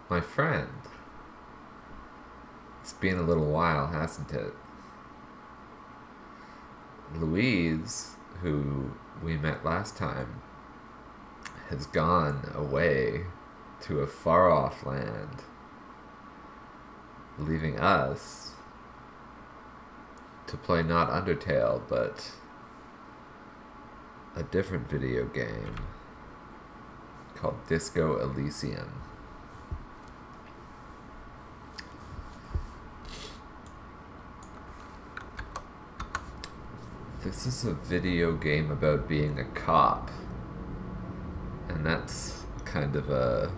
My friend. It's been a little while, hasn't it? Louise, who we met last time, has gone away to a far off land, leaving us to play not Undertale, but a different video game called Disco Elysium. This is a video game about being a cop, and that's kind of a.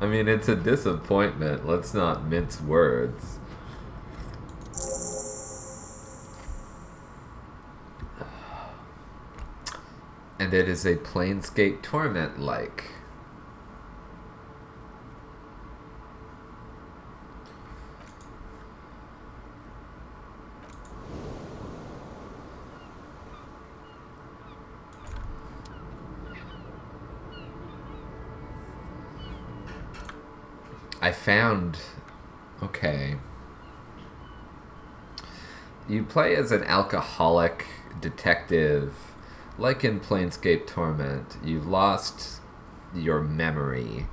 I mean, it's a disappointment. Let's not mince words. And it is a Planescape Torment like. I found. Okay. You play as an alcoholic detective. Like in Planescape Torment, you've lost your memory.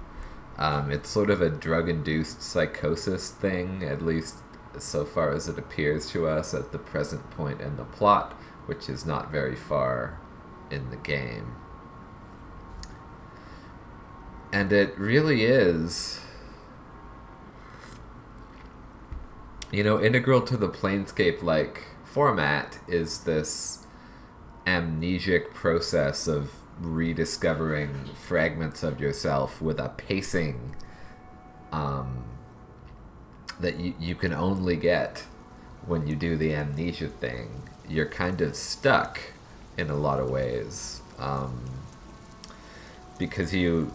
It's sort of a drug induced psychosis thing, at least so far as it appears to us at the present point in the plot, which is not very far in the game. And it really is, integral to the Planescape like format is this amnesic process of rediscovering fragments of yourself with a pacing that you can only get when you do the amnesia thing. You're kind of stuck in a lot of ways because you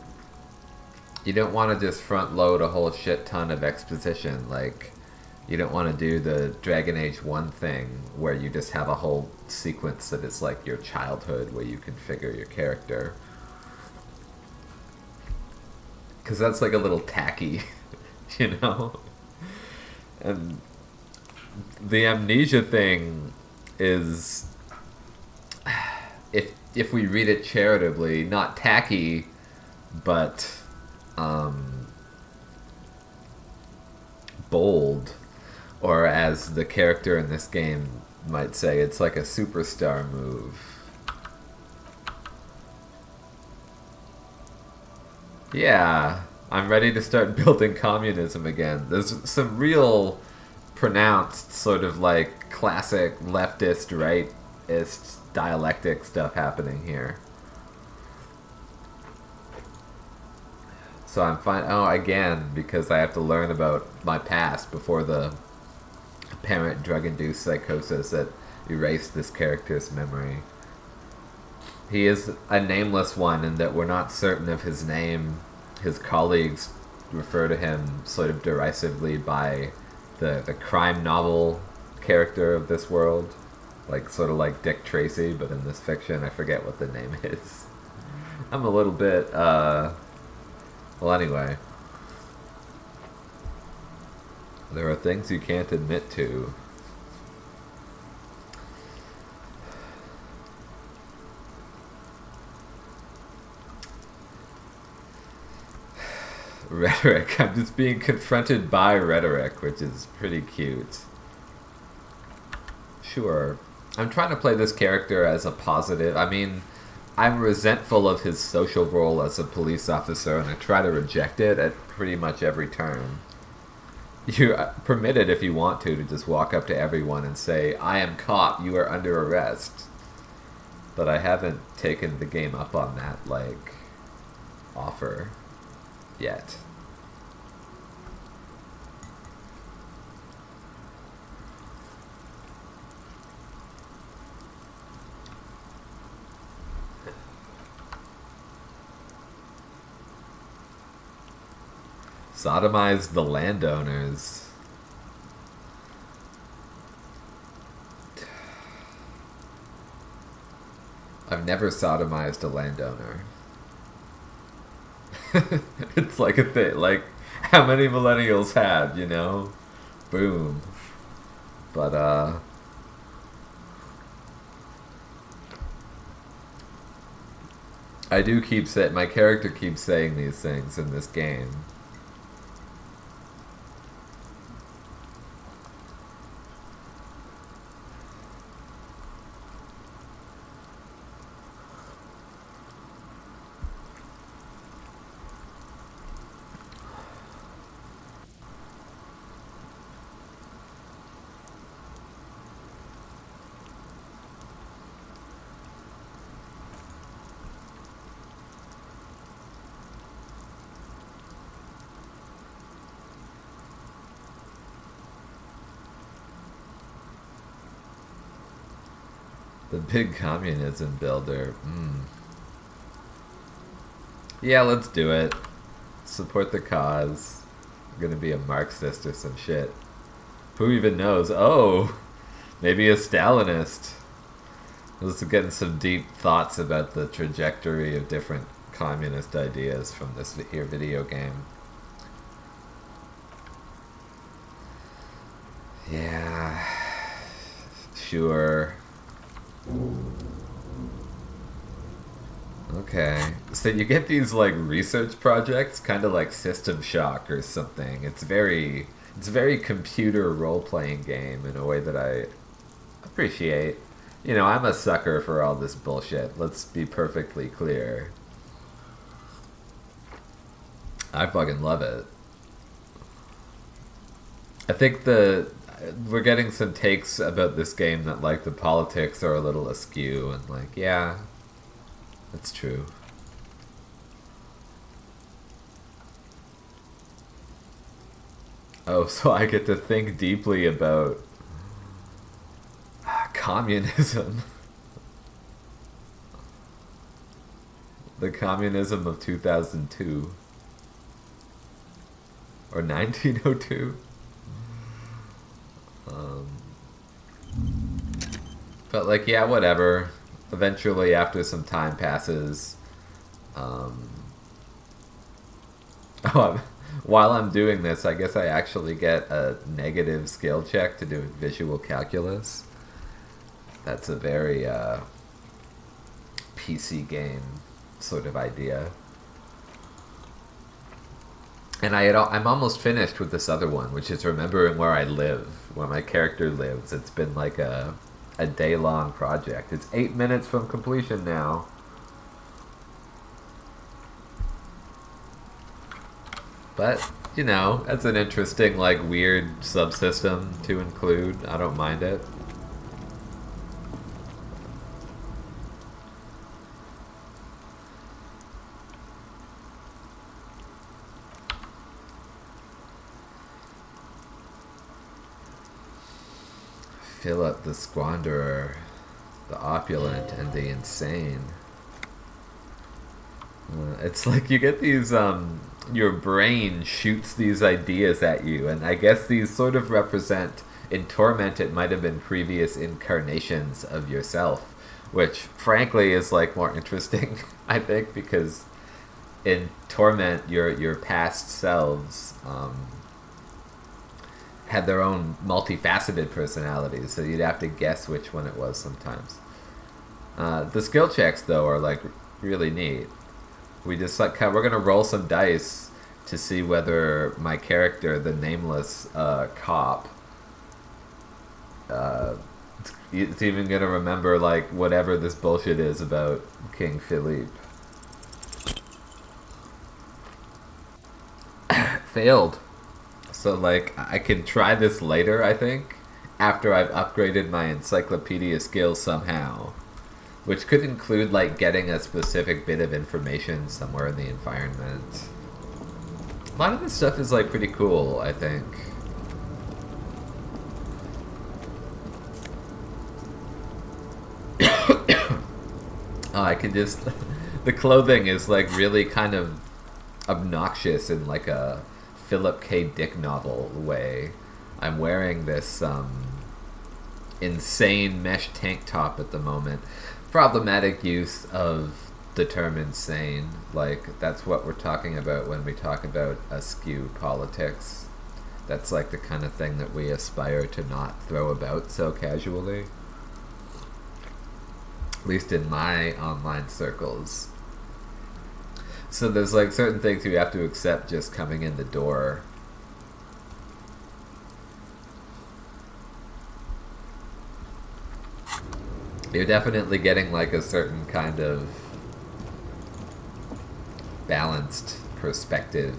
don't want to just front load a whole shit ton of exposition. Like, you don't want to do the Dragon Age 1 thing where you just have a whole sequence that is like your childhood where you configure your character. Because that's like a little tacky, you know? And the amnesia thing is, if we read it charitably, not tacky, but bold. Or as the character in this game might say, it's like a superstar move. Yeah, I'm ready to start building communism again. There's some real pronounced sort of like classic leftist, rightist dialectic stuff happening here. So I'm fine. Oh, again, because I have to learn about my past before the apparent drug-induced psychosis that erased this character's memory. He is a nameless one in that we're not certain of his name. His colleagues refer to him sort of derisively by the crime novel character of this world. Like, sort of like Dick Tracy, but in this fiction, I forget what the name is. I'm a little bit, well, anyway. There are things you can't admit to. Rhetoric. I'm just being confronted by rhetoric, which is pretty cute. Sure. I'm trying to play this character as a positive. I mean, I'm resentful of his social role as a police officer, and I try to reject it at pretty much every turn. You're permitted, if you want to just walk up to everyone and say, I am cop, you are under arrest. But I haven't taken the game up on that, like, offer yet. Sodomize the landowners. I've never sodomized a landowner. It's like a thing, like how many millennials had, you know? Boom. But I do keep saying, my character keeps saying these things in this game. The big communism builder. Yeah, let's do it. Support the cause. I'm gonna be a Marxist or some shit. Who even knows? Oh, maybe a Stalinist. Let's get some deep thoughts about the trajectory of different communist ideas from this here video game. Yeah, sure. Okay, so you get these like research projects, kind of like System Shock or something. It's very computer role playing game in a way that I appreciate. You know, I'm a sucker for all this bullshit. Let's be perfectly clear. I fucking love it. I think we're getting some takes about this game that like the politics are a little askew and like, yeah, that's true. Oh, so I get to think deeply about communism. The communism of 2002 or 1902. But like, yeah, whatever. Eventually, after some time passes, um, oh, while I'm doing this, I guess I actually get a negative skill check to do visual calculus. That's a very PC game sort of idea. And I'm almost finished with this other one, which is remembering where I live, where my character lives. It's been like a day-long project. It's 8 minutes from completion now. But, you know, that's an interesting, like, weird subsystem to include. I don't mind it. Philip the Squanderer, the opulent and the insane. It's like you get these, your brain shoots these ideas at you, and I guess these sort of represent, in Torment it might have been previous incarnations of yourself, which frankly is like more interesting, I think, because in Torment your past selves, had their own multifaceted personalities, so you'd have to guess which one it was sometimes. The skill checks, though, are like really neat. We just like we're gonna roll some dice to see whether my character, the nameless cop, it's even gonna remember like whatever this bullshit is about King Philippe. Failed. So, like, I can try this later, I think, after I've upgraded my encyclopedia skills somehow. Which could include, like, getting a specific bit of information somewhere in the environment. A lot of this stuff is, like, pretty cool, I think. Oh, I can just... the clothing is, like, really kind of obnoxious in, like, a Philip K. Dick novel way. I'm wearing this insane mesh tank top at the moment. Problematic use of determined sane. Like, that's what we're talking about when we talk about askew politics. That's like the kind of thing that we aspire to not throw about so casually. At least in my online circles. So there's like certain things you have to accept just coming in the door. You're definitely getting like a certain kind of balanced perspective.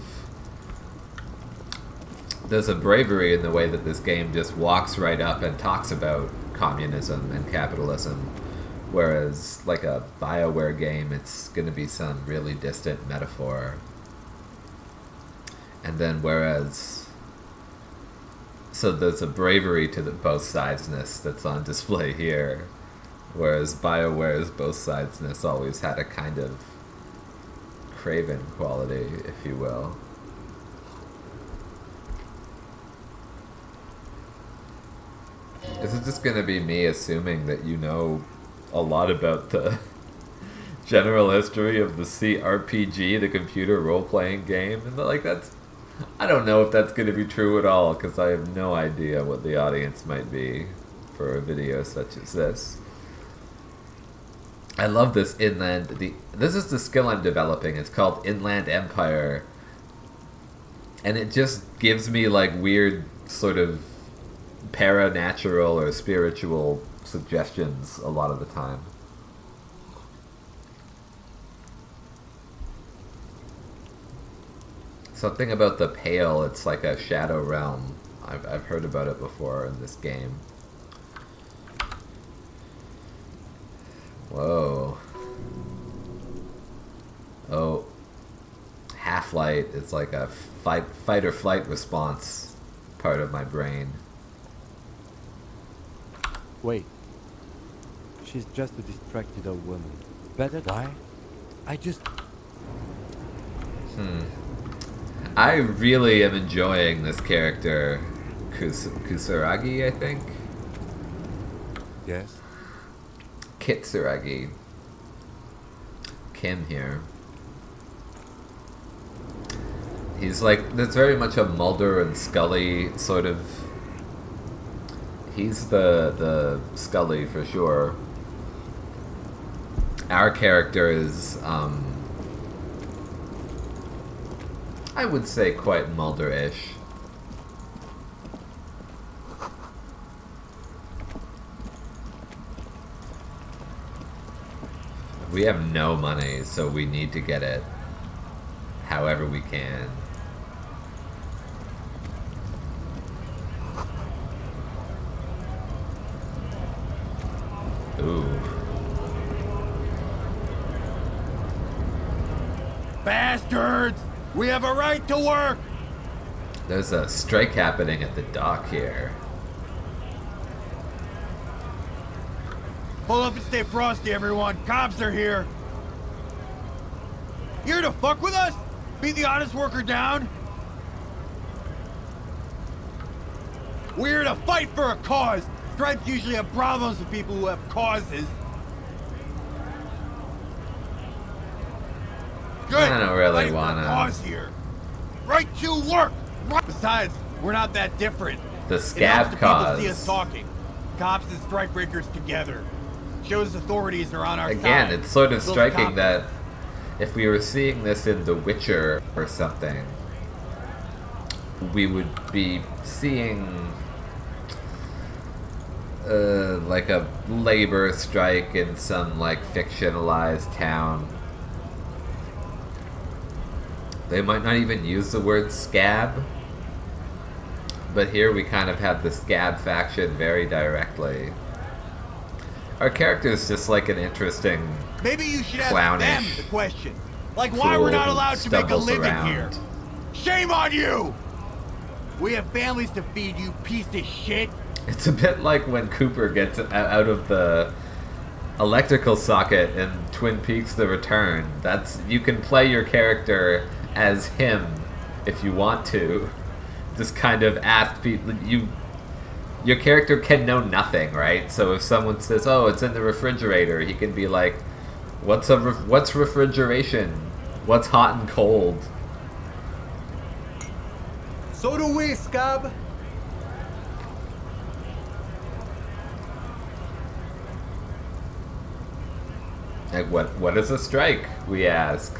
There's a bravery in the way that this game just walks right up and talks about communism and capitalism, whereas like a BioWare game, it's going to be some really distant metaphor. And then so there's a bravery to the both sidesness that's on display here, whereas BioWare's both sidesness always had a kind of craven quality, if you will. Is it just gonna be me assuming that you know a lot about the general history of the CRPG, the computer role-playing game? And like, that's... I don't know if that's gonna be true at all, because I have no idea what the audience might be for a video such as this. I love this inland... This is the skill I'm developing. It's called Inland Empire. And it just gives me like weird sort of paranatural or spiritual suggestions a lot of the time. Something about the Pale, it's like a shadow realm. I've heard about it before in this game. Whoa. Oh. Half-light is like a fight or flight response part of my brain. Wait. She's just a distracted old woman. Better die? I just... I really am enjoying this character, Kusaragi, I think? Yes? Kitsuragi. Kim here. He's like, there's very much a Mulder and Scully sort of... He's the Scully for sure. Our character is, I would say quite Mulder-ish. We have no money, so we need to get it however we can. Ooh. Bastards! We have a right to work! There's a strike happening at the dock here. Hold up and stay frosty, everyone. Cops are here. You here to fuck with us? Beat the honest worker down? We're here to fight for a cause. Stripes usually have problems with people who have causes. Good. I don't really Fight wanna... for a cause here. Right to work. Right. Besides, we're not that different. The scab it helps cause. people see us talking. Cops and strike breakers together. Shows authorities are on our side. Again, it's sort of Build striking that confidence. if we were seeing this in The Witcher or something, we would be seeing like a labor strike in some like fictionalized town. They might not even use the word scab, but here we kind of have the scab faction very directly. Our character is just like an interesting, maybe you should ask clownish them the question. Like why we're not allowed to make a stumbles living around. here. Shame on you! We have families to feed, you piece of shit. It's a bit like when Cooper gets out of the electrical socket in Twin Peaks: The Return. That's, you can play your character as him if you want to. Just kind of ask people, your character can know nothing, right? So if someone says, oh, it's in the refrigerator, he can be like, What's refrigeration? What's hot and cold? So do we, Scab. Like what is a strike? We ask.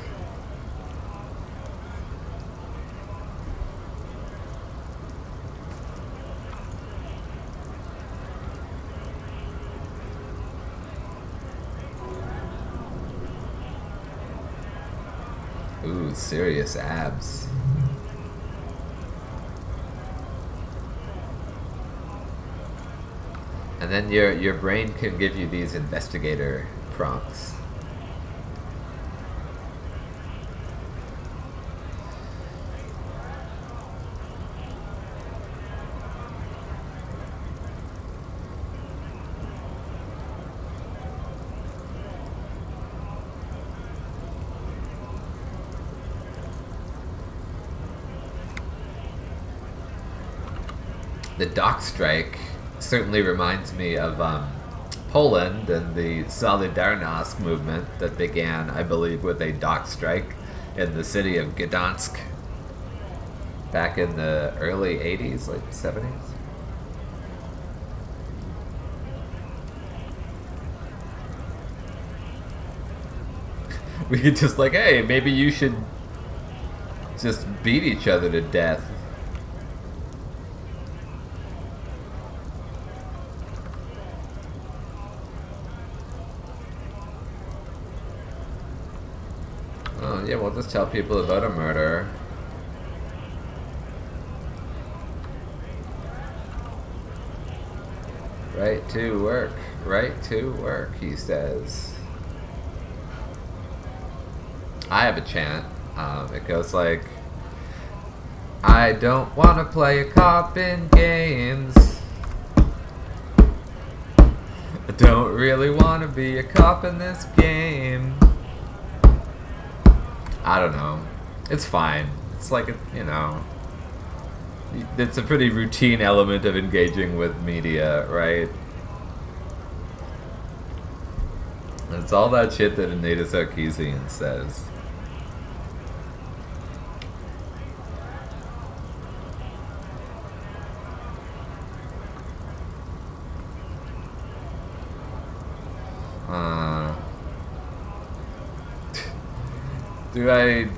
Ooh, serious abs. And then your brain can give you these investigator prompts. The dock strike certainly reminds me of Poland and the Solidarność movement that began, I believe, with a dock strike in the city of Gdansk back in the early 80s, like 70s. We could just like, hey, maybe you should just beat each other to death. Oh, yeah, we'll just tell people about a murder. Right to work, right to work, he says. I have a chant. It goes like, I don't want to play a cop in games. I don't really want to be a cop in this game. I don't know. It's fine. It's like, you know, it's a pretty routine element of engaging with media, right? It's all that shit that Anita Sarkeesian says. Do I...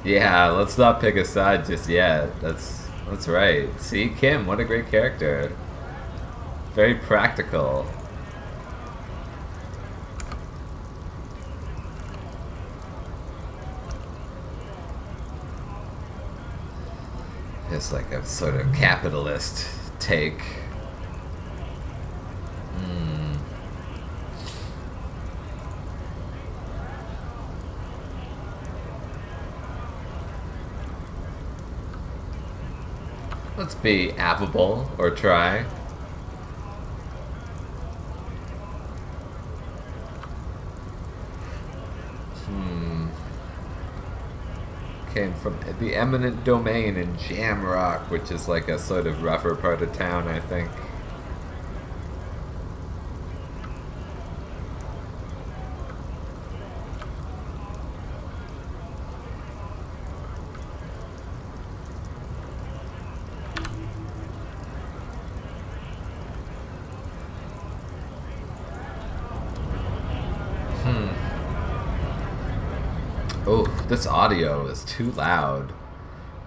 Yeah, let's not pick a side just yet. That's right. See, Kim, what a great character. Very practical. It's like a sort of capitalist take. Let's be affable, or try. Came from the eminent domain in Jamrock, which is like a sort of rougher part of town, I think. Oh, this audio is too loud.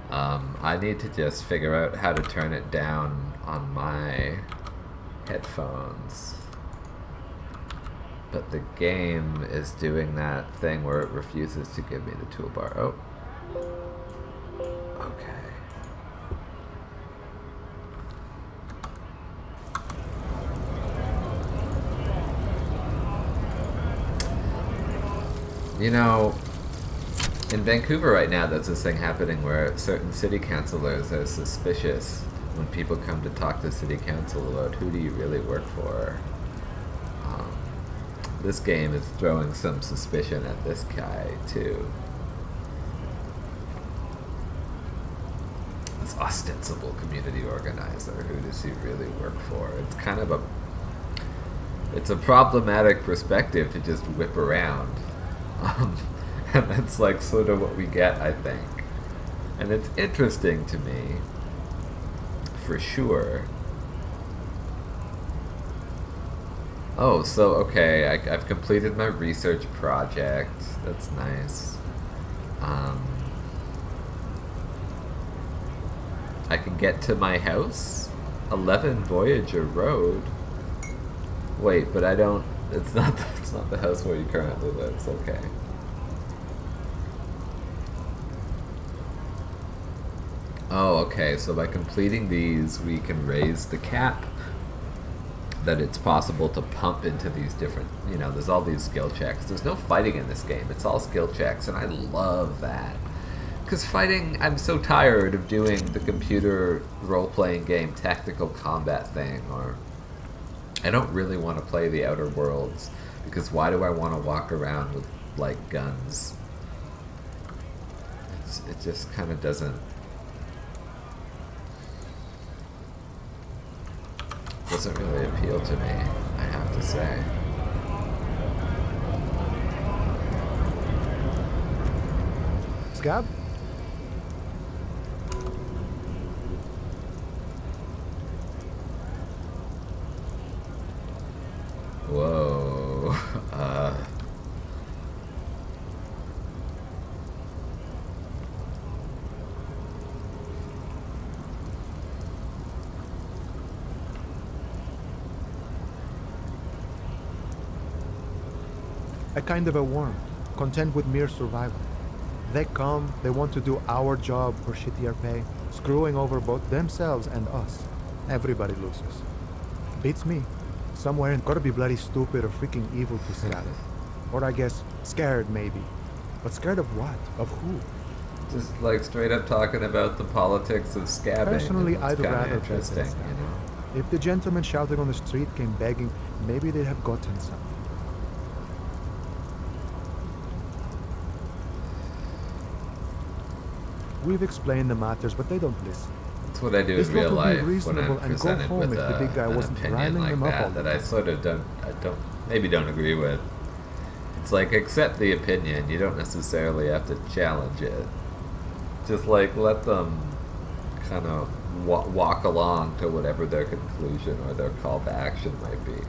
I need to just figure out how to turn it down on my headphones. But the game is doing that thing where it refuses to give me the toolbar. Oh. Okay. You know, in Vancouver right now, there's this thing happening where certain city councilors are suspicious when people come to talk to city council about who do you really work for. This game is throwing some suspicion at this guy, too. This ostensible community organizer, who does he really work for? It's kind of a... It's a problematic perspective to just whip around. Um, and that's like sort of what we get, I think. And it's interesting to me, for sure. Oh, so, okay, I've completed my research project. That's nice. I can get to my house? 11 Voyager Road? Wait, but I don't... It's not the house where you currently live. It's okay. Oh, okay, so by completing these, we can raise the cap that it's possible to pump into these different, there's all these skill checks. There's no fighting in this game. It's all skill checks, and I love that. Because fighting, I'm so tired of doing the computer role-playing game tactical combat thing, or I don't really want to play the Outer Worlds, because why do I want to walk around with, like, guns? It just kind of doesn't really appeal to me, I have to say. Scab? Whoa. A kind of a worm, content with mere survival. They come, they want to do our job for shittier pay, screwing over both themselves and us. Everybody loses. Beats me. Somewhere in gotta be bloody stupid or freaking evil to Scab. Or I guess, scared maybe. But scared of what? Of who? Just like straight up talking about the politics of scabbing. Personally, It's I'd kinda rather interesting, play Scab. If the gentleman shouting on the street came begging, maybe they'd have gotten something. We've explained the matters, but they don't listen. That's what I do This in real lot would be life when reasonable I'm and go presented home with if the big guy an wasn't opinion riling like them up all that the I time. sort of don't agree with. It's like, accept the opinion. You don't necessarily have to challenge it. Just like let them kind of walk along to whatever their conclusion or their call to action might be.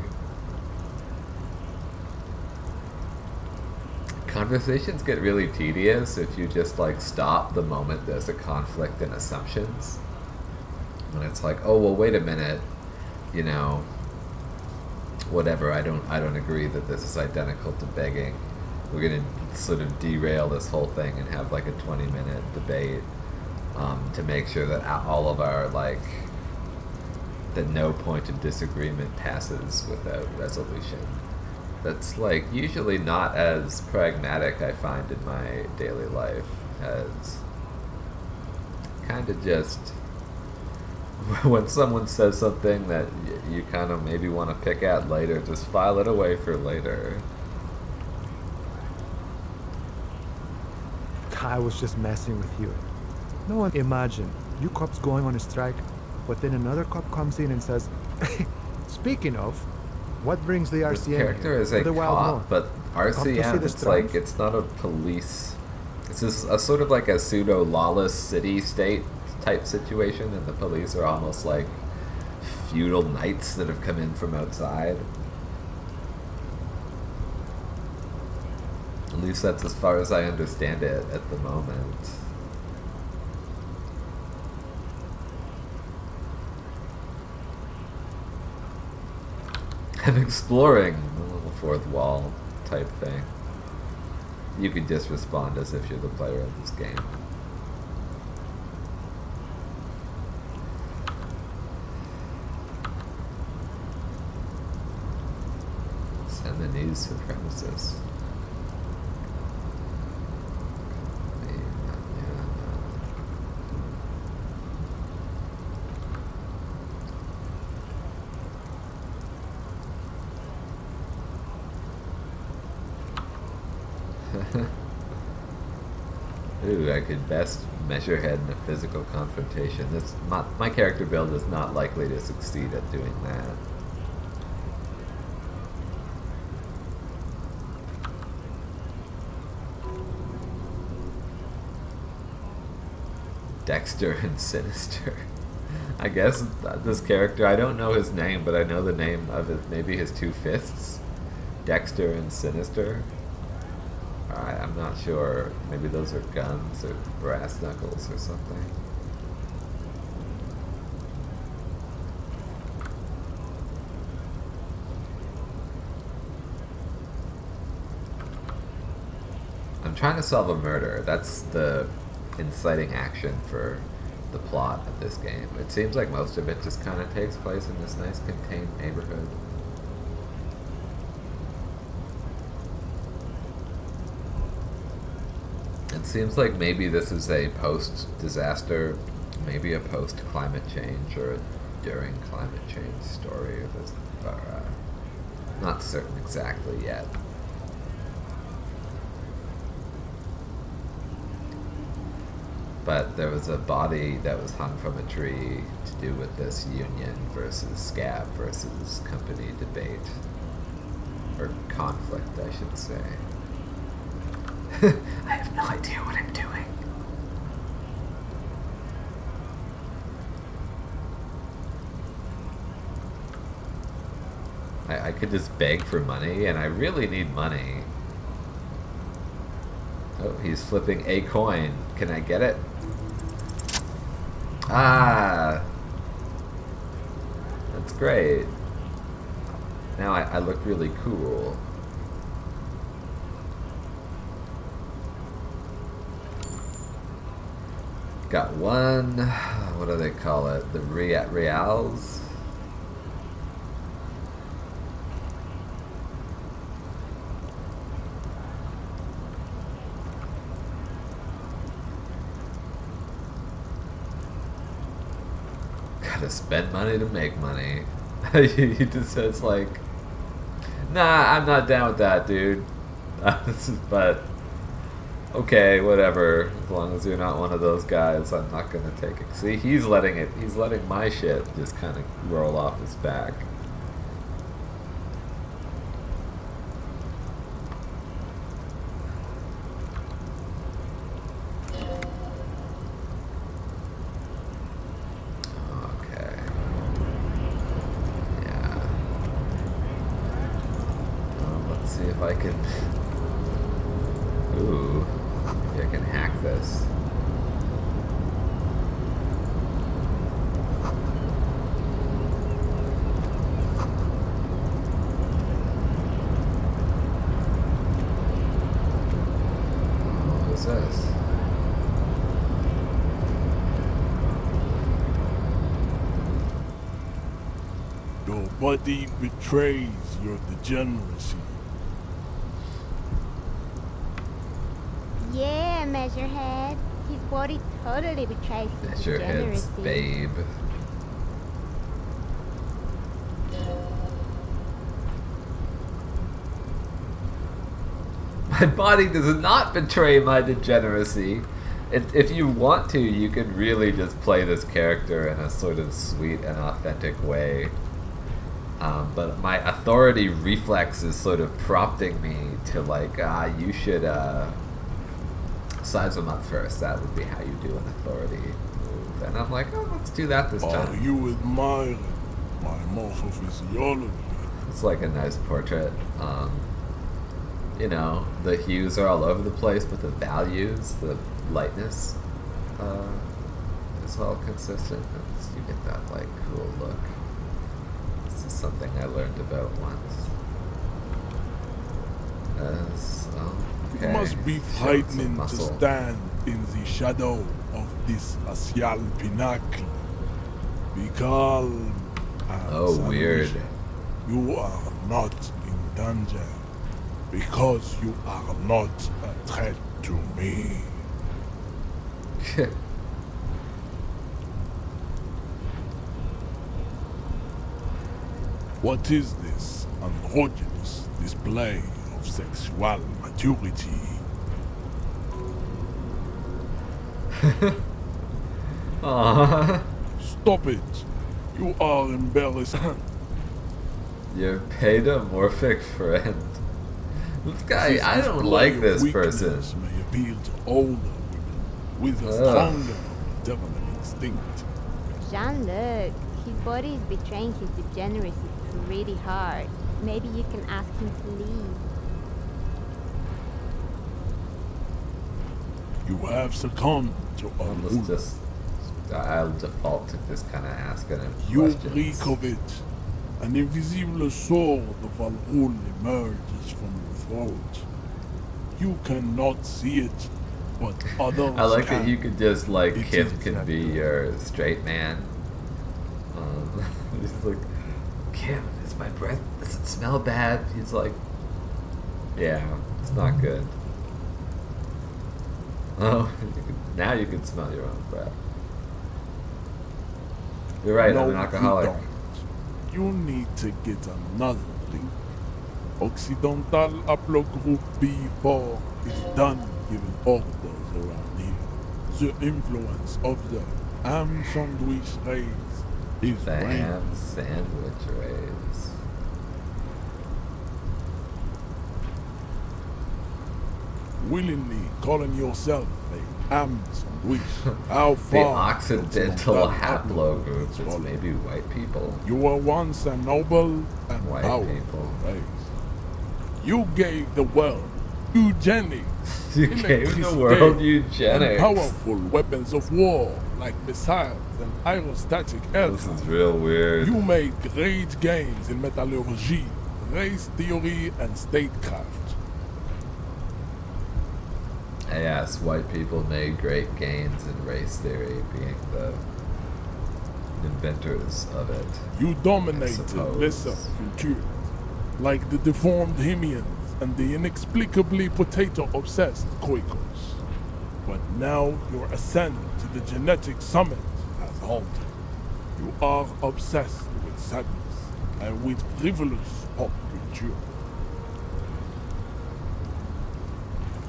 Conversations get really tedious if you just like stop the moment there's a conflict in assumptions. When it's like, oh well, wait a minute, whatever. I don't agree that this is identical to begging. We're gonna sort of derail this whole thing and have like a 20-minute debate to make sure that all of our that no point of disagreement passes without resolution. That's like usually not as pragmatic, I find, in my daily life, as kind of just when someone says something that you kind of maybe want to pick at later, just file it away for later. I was just messing with you. No one imagine you cops going on a strike, but then another cop comes in and says, speaking of, what brings the RCM This character here? is To a the Wild cop, North? but Come to see RCM, the it's like, strange? it's not a police. It's just a sort of like a pseudo lawless city-state type situation, and the police are almost like feudal knights that have come in from outside. At least that's as far as I understand it at the moment. I'm exploring the little fourth wall type thing. You could just respond as if you're the player of this game. Seminese supremacists. Ooh, I could best measure head in a physical confrontation. My character build is not likely to succeed at doing that. Dexter and Sinister. I guess this character, I don't know his name, but I know the name of it, maybe his two fists. Dexter and Sinister. I'm not sure. Maybe those are guns or brass knuckles or something. I'm trying to solve a murder. That's the inciting action for the plot of this game. It seems like most of it just kind of takes place in this nice contained neighborhood. It seems like maybe this is a post-disaster, maybe a post-climate change or a during climate change story of this, but not certain exactly yet. But there was a body that was hung from a tree to do with this union versus scab versus company debate. Or conflict, I should say. I have no idea what I'm doing. I could just beg for money, and I really need money. Oh, he's flipping a coin. Can I get it? Ah! That's great. Now I look really cool. Got one, what do they call it? The reals? Gotta spend money to make money. He just says like, nah, I'm not down with that, dude. But okay, whatever. As long as you're not one of those guys, I'm not gonna take it. See, he's letting my shit just kind of roll off his back. Okay. Yeah. Let's see if I can. Ooh. Maybe I can hack this. What is this? Your body betrays your degeneracy. Yeah, Measurehead. His body totally betrays his Measurehead's degeneracy. babe. My body does not betray my degeneracy. If you want to, you could really just play this character in a sort of sweet and authentic way. But my authority reflex is sort of prompting me to like, you should size them up first. That would be how you do an authority move. And I'm like, oh, let's do that this Are time. you admiring my morphophysiology? It's like a nice portrait. You know, the hues are all over the place, but the values, the lightness, is all consistent. You get that like cool look. This is something I learned about once. Okay. You must be Show some frightening to muscle. stand in the shadow of this axial pinnacle. Be calm. and Oh, weird. salvation. You are not in danger because you are not a threat to me. What is this androgynous display of sexual maturity? Aww. Stop it! You are embarrassing. Your pedomorphic friend. This guy, This I don't display like of this weakness person. may appeal to older women with a Ugh. stronger maternal instinct. Jean-Luc, his body is betraying his degeneracy pretty hard. Maybe you can ask him to leave. You have succumbed to a Almost wound. just, I'll default to just kind of asking him You questions. reek of it. An invisible sword of Al-Ghul emerges from your throat. You cannot see it, but others I like can. that you could just like It Kim is could be your straight man. He's like, Kim, is my breath? Does it smell bad? He's like, yeah, it's not good. Oh, now you can smell your own breath. You're right. No, I'm an alcoholic. You don't. You need to get another drink. Occidental Upload Group B4 is done giving orders around here. The influence of the ham sandwich race is The reigning. ham sandwich rays. Willingly calling yourself a ham sandwich. How The far? Occidental Occidental haplogroup is Upload. maybe white people. You were once a noble and White powerful people. race. You gave the world eugenics. You gave the electricity, world and eugenics. powerful weapons of war like missiles and aerostatic This aircraft. is real weird. You made great gains in metallurgy, race theory, and statecraft. Yes, white people made great gains in race theory, being the inventors of it. You dominated suppose. lesser cultures, like the deformed Hemians and the inexplicably potato-obsessed Quakers. But now your ascent to the genetic summit has halted. You are obsessed with sadness and with frivolous pop culture.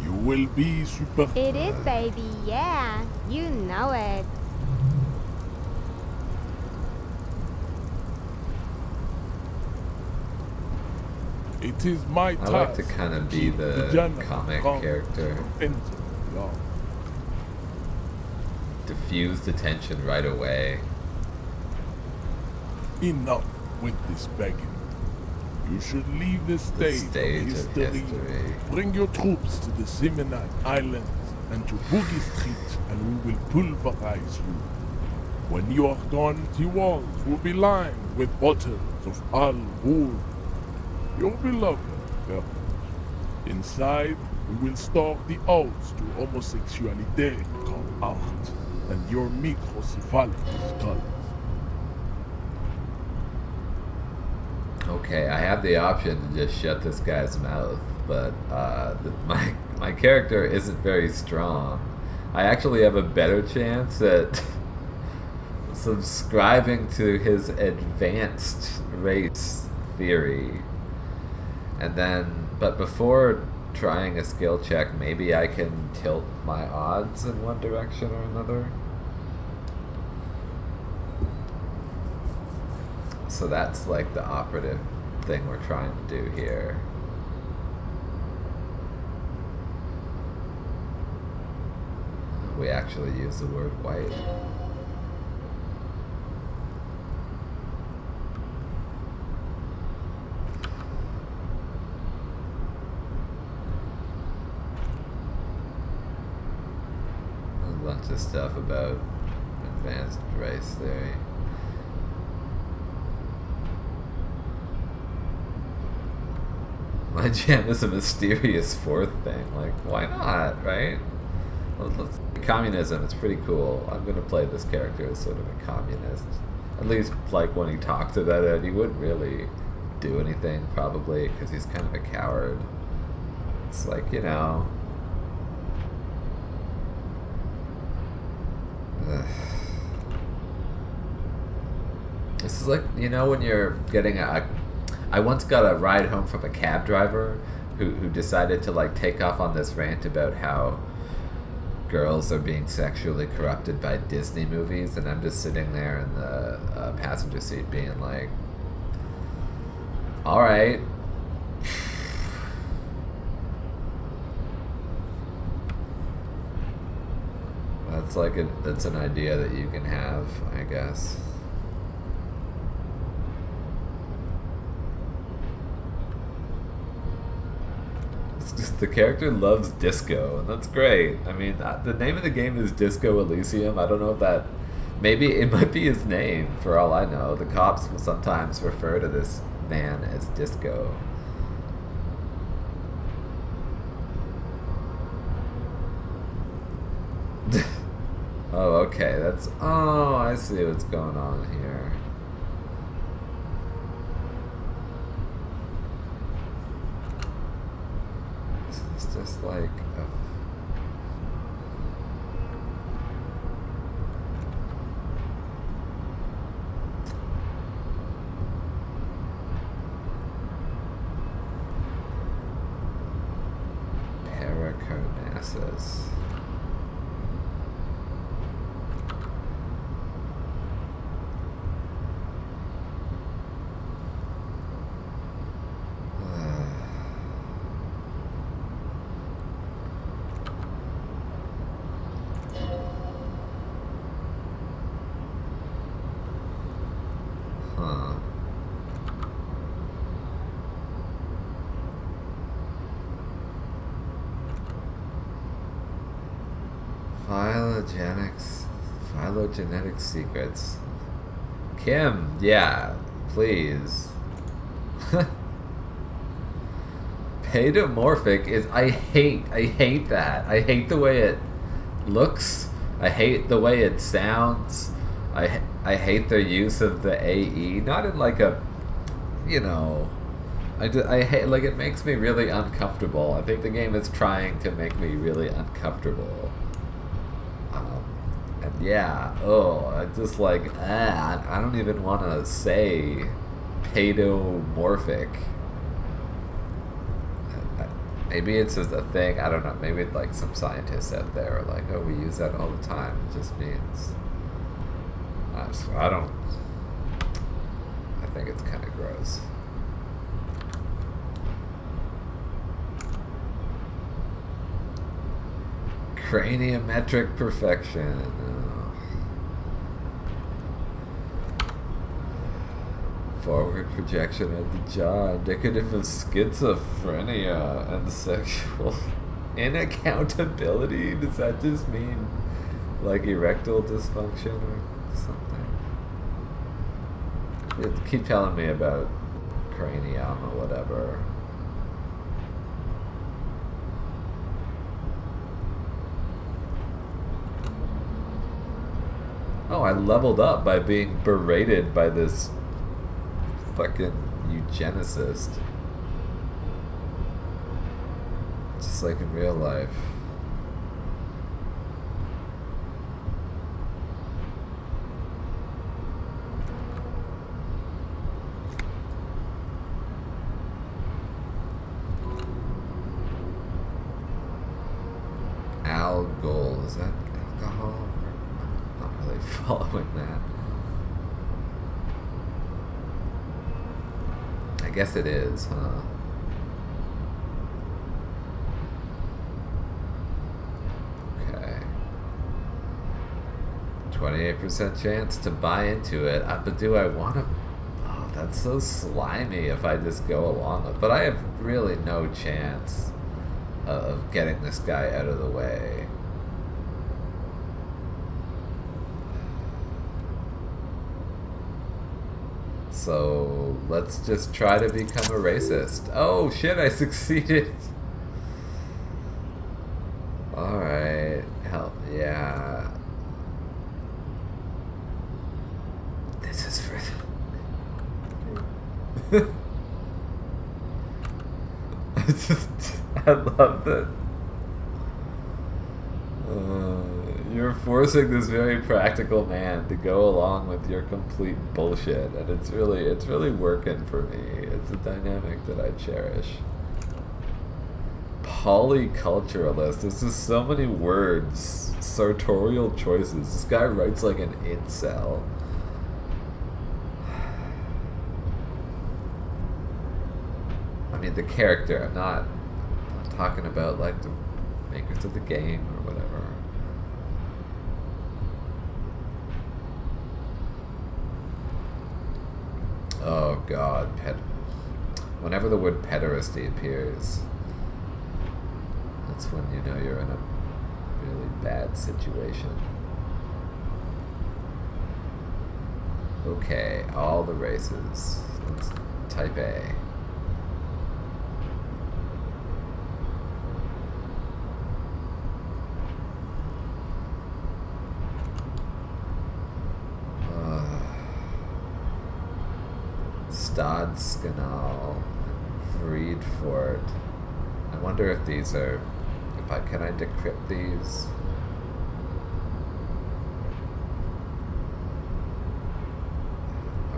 You will be super... It is, baby, yeah. You know it. It is my task I like to kind of be keep the genre comic from character. entering your Diffuse the tension right away. Enough with this begging. You should leave the stage, stage of of history. history. Bring your troops to the Seminole Islands and to Boogie Street, and we will pulverize you. When you are gone, the walls will be lined with bottles of Al-Ghul, your beloved beverage. Inside, we will store the odes to homosexuality called art, and your microcephalic skulls. Okay, I have the option to just shut this guy's mouth, but my character isn't very strong. I actually have a better chance at subscribing to his advanced race theory. And then, but before trying a skill check, maybe I can tilt my odds in one direction or another. So that's like the operative thing we're trying to do here. We actually use the word white. A bunch of stuff about advanced race theory. My jam is a mysterious fourth thing. Like, why not, right? Communism, it's pretty cool. I'm gonna play this character as sort of a communist. At least, like, when he talks about it, he wouldn't really do anything, probably, because he's kind of a coward. It's like, you know... This is like, you know, when you're getting a... I once got a ride home from a cab driver who decided to, like, take off on this rant about how girls are being sexually corrupted by Disney movies, and I'm just sitting there in the passenger seat being like, alright. that's an idea that you can have, I guess. It's just the character loves disco, and that's great. I mean, the name of the game is Disco Elysium. I don't know if that... Maybe it might be his name, for all I know. The cops will sometimes refer to this man as Disco. Oh, okay, that's... Oh, I see what's going on here. This is just like... Paracarnassus. Phylogenetic secrets. Kim, yeah, please. Paedomorphic is... I hate that. I hate the way it looks. I hate the way it sounds. I hate their use of the AE. Not in like a... You know... I hate... Like, it makes me really uncomfortable. I think the game is trying to make me really uncomfortable. And yeah, I just like, I don't even want to say paedomorphic. Maybe it's just a thing, I don't know, maybe like some scientists out there are like, oh, we use that all the time, it just means, I think it's kind of gross. Craniometric perfection. Forward projection of the jaw, indicative of schizophrenia and sexual inaccountability. Does that just mean like erectile dysfunction or something? Keep telling me about cranium or whatever. Oh, I leveled up by being berated by this fucking eugenicist. Just like in real life. Alcohol, is that alcohol? I'm not really following that. I guess it is, huh? Okay. 28% chance to buy into it. But do I want to... Oh, that's so slimy if I just go along with it. But I have really no chance of getting this guy out of the way. So let's just try to become a racist. Oh shit, I succeeded. Alright, hell yeah. This is for... I love that. You're forcing this very practical man to go along with your complete bullshit, and it's really working for me. It's a dynamic that I cherish. Polyculturalist. There's just so many words, sartorial choices. This guy writes like an incel. I mean, the character. I'm not talking about like the makers of the game or whatever. god, whenever the word pederasty appears, that's when you know you're in a really bad situation. Okay, all the races. Let's type A. Stadskanal, Freedfort. I wonder if these are. Can I decrypt these?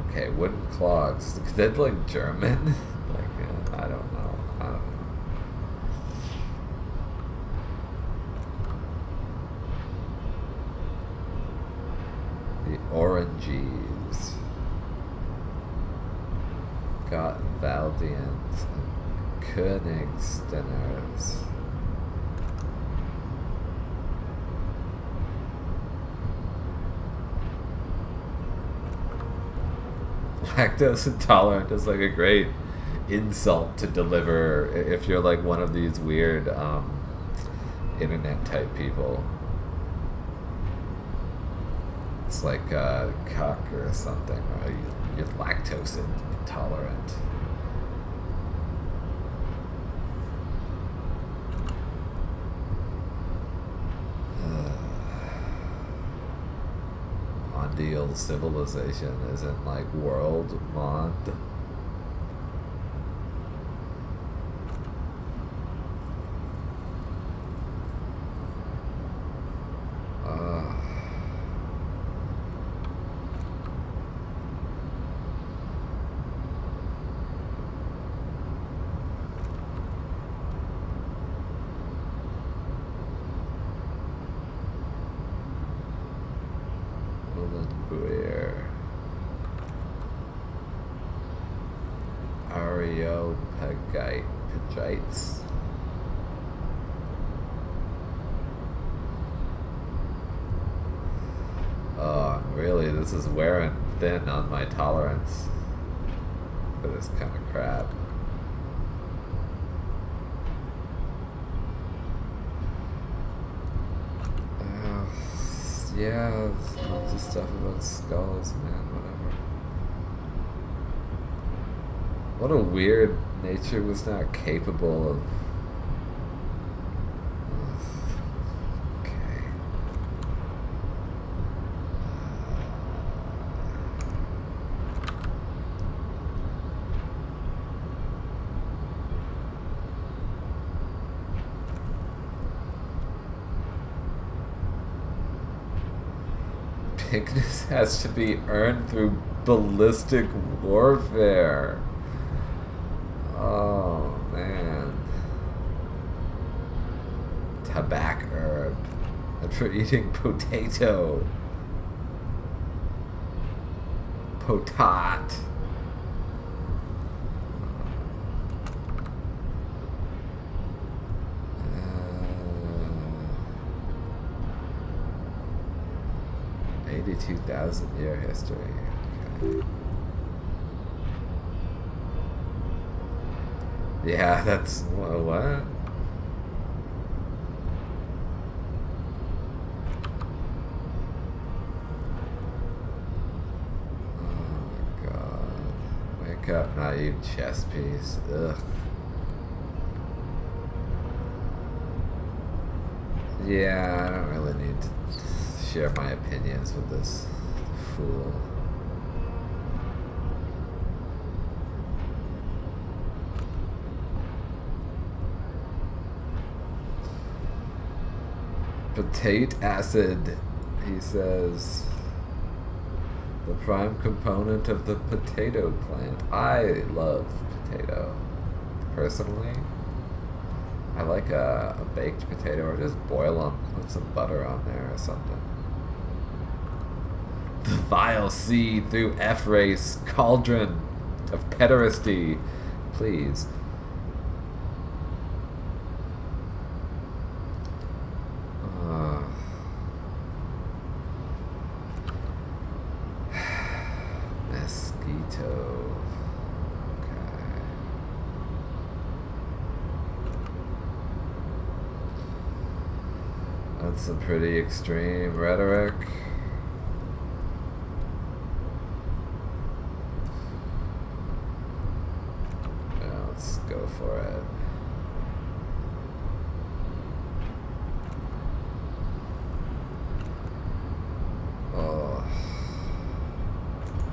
Okay, wooden clogs. Is that like German? Like, I don't know. The Oranges. Got Valdians and Königsteners. Lactose intolerant is like a great insult to deliver if you're like one of these weird internet type people. It's like cock or something, or you're lactose intolerant. Mondial civilization isn't like world mond. Areopagites. Oh, really, this is wearing thin on my tolerance for this kind of crap. Yeah, there's lots of stuff about skulls, man, whatever. What a weird nature was not capable of. Okay. 'This has to be earned through ballistic warfare. Oh, man. Tobacco herb. And for eating potato. Potat. 82,000-year history. Okay. Yeah, that's what? Oh my god. Wake up, naive chess piece. Ugh. Yeah, I don't really need to share my opinions with this fool. Potate acid, he says. The prime component of the potato plant. I love potato. Personally, I like a baked potato, or just boil them, put some butter on there or something. The vile seed through F-race cauldron of pederasty. Please. Mosquito. That's some pretty extreme rhetoric. Yeah, let's go for it. Oh.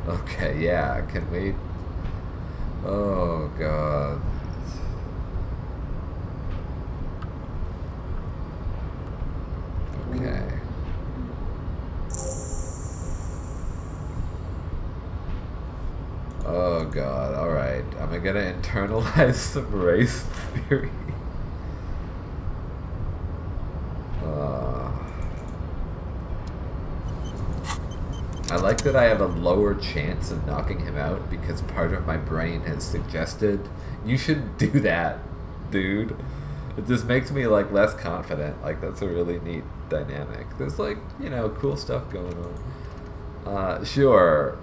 Okay, yeah, can we... Oh, God. Okay. Oh, God, alright. Am I gonna internalize some race theory? I like that I have a lower chance of knocking him out because part of my brain has suggested you shouldn't do that, dude. It just makes me like less confident. Like that's a really neat dynamic. There's like, you know, cool stuff going on. Sure.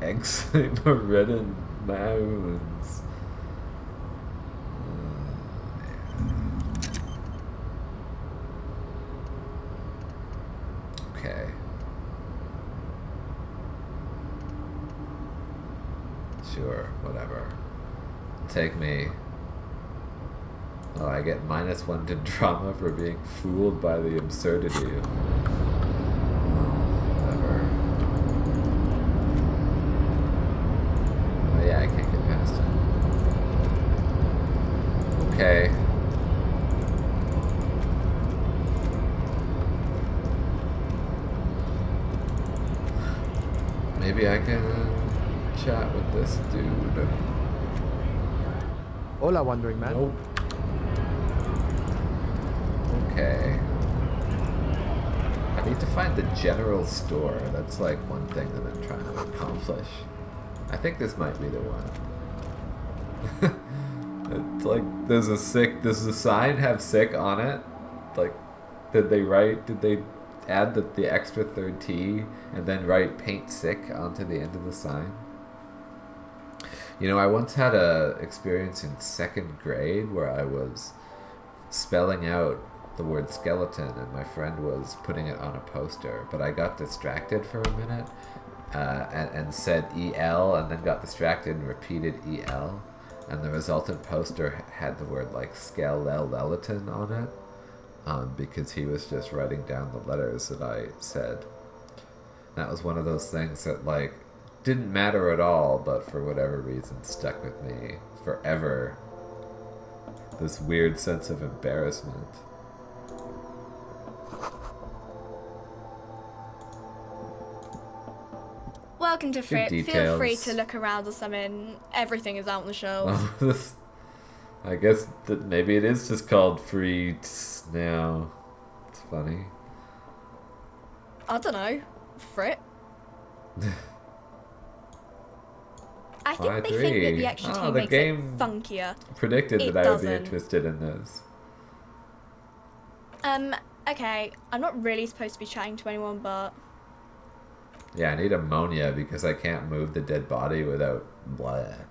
Eczema ridden mounds. Okay. Sure, whatever. Take me. Oh, I get -1 to drama for being fooled by the absurdity of... whatever. Oh yeah, I can't get past it. Okay. Maybe I can chat with this dude. Hola, wandering man. Nope. Okay. I need to find the general store. That's like one thing that I'm trying to accomplish. I think this might be the one. It's like does the sign have sick on it? Like did they add the extra third T and then write paint sick onto the end of the sign? You know, I once had a experience in 2nd grade where I was spelling out the word skeleton and my friend was putting it on a poster, but I got distracted for a minute and said EL and then got distracted and repeated EL, and the resultant poster had the word like skeleton on it because he was just writing down the letters that I said. That was one of those things that like didn't matter at all, but for whatever reason stuck with me forever. This weird sense of embarrassment. Welcome to Frit. Feel details. free to look around or something. Everything is out on the shelves. I guess that maybe it is just called Free now. It's funny. I don't know. Frit. I think they think that the extra T the makes game it funkier. Predicted It that I would be doesn't. interested in this. Okay. I'm not really supposed to be chatting to anyone, but... Yeah, I need ammonia because I can't move the dead body without blood.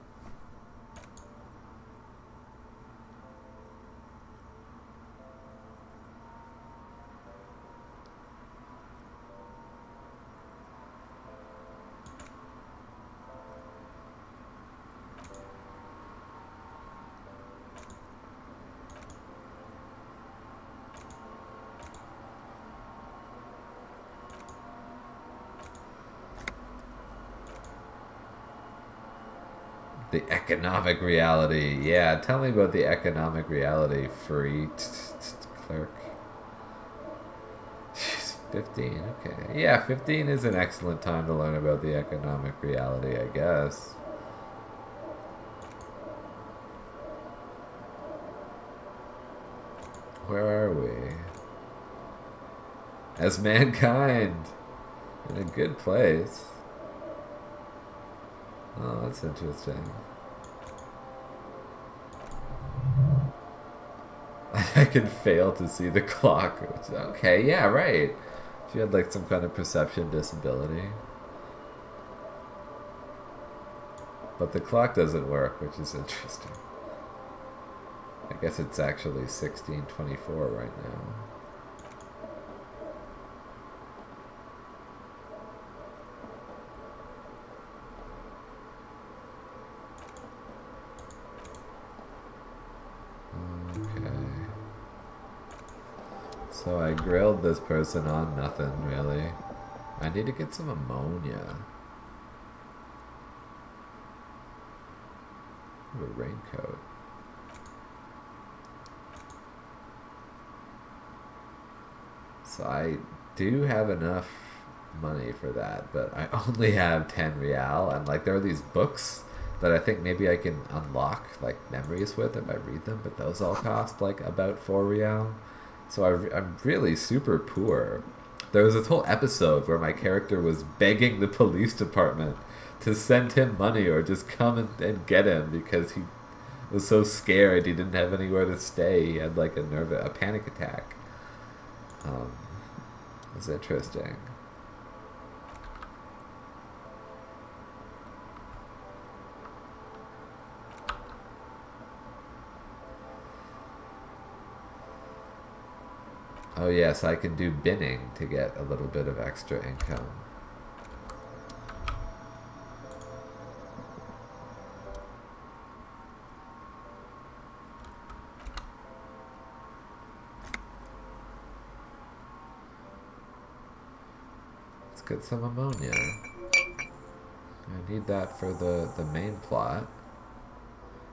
The economic reality. Yeah, tell me about the economic reality, free clerk. She's 15, okay. Yeah, 15 is an excellent time to learn about the economic reality, I guess. Where are we? As mankind. In a good place. Oh, that's interesting. I can fail to see the clock. Okay, yeah, right. She had like some kind of perception disability. But the clock doesn't work, which is interesting. I guess it's actually 1624 right now. Okay. So I grilled this person on nothing, really. I need to get some ammonia. Ooh, a raincoat. So I do have enough money for that, but I only have 10 real, and like there are these books that I think maybe I can unlock like memories with if I read them, but those all cost like about 4 real. So I'm really super poor. There was this whole episode where my character was begging the police department to send him money or just come and get him because he was so scared he didn't have anywhere to stay. He had like a panic attack. It was interesting. Oh yes, I can do binning to get a little bit of extra income. Let's get some ammonia. I need that for the main plot.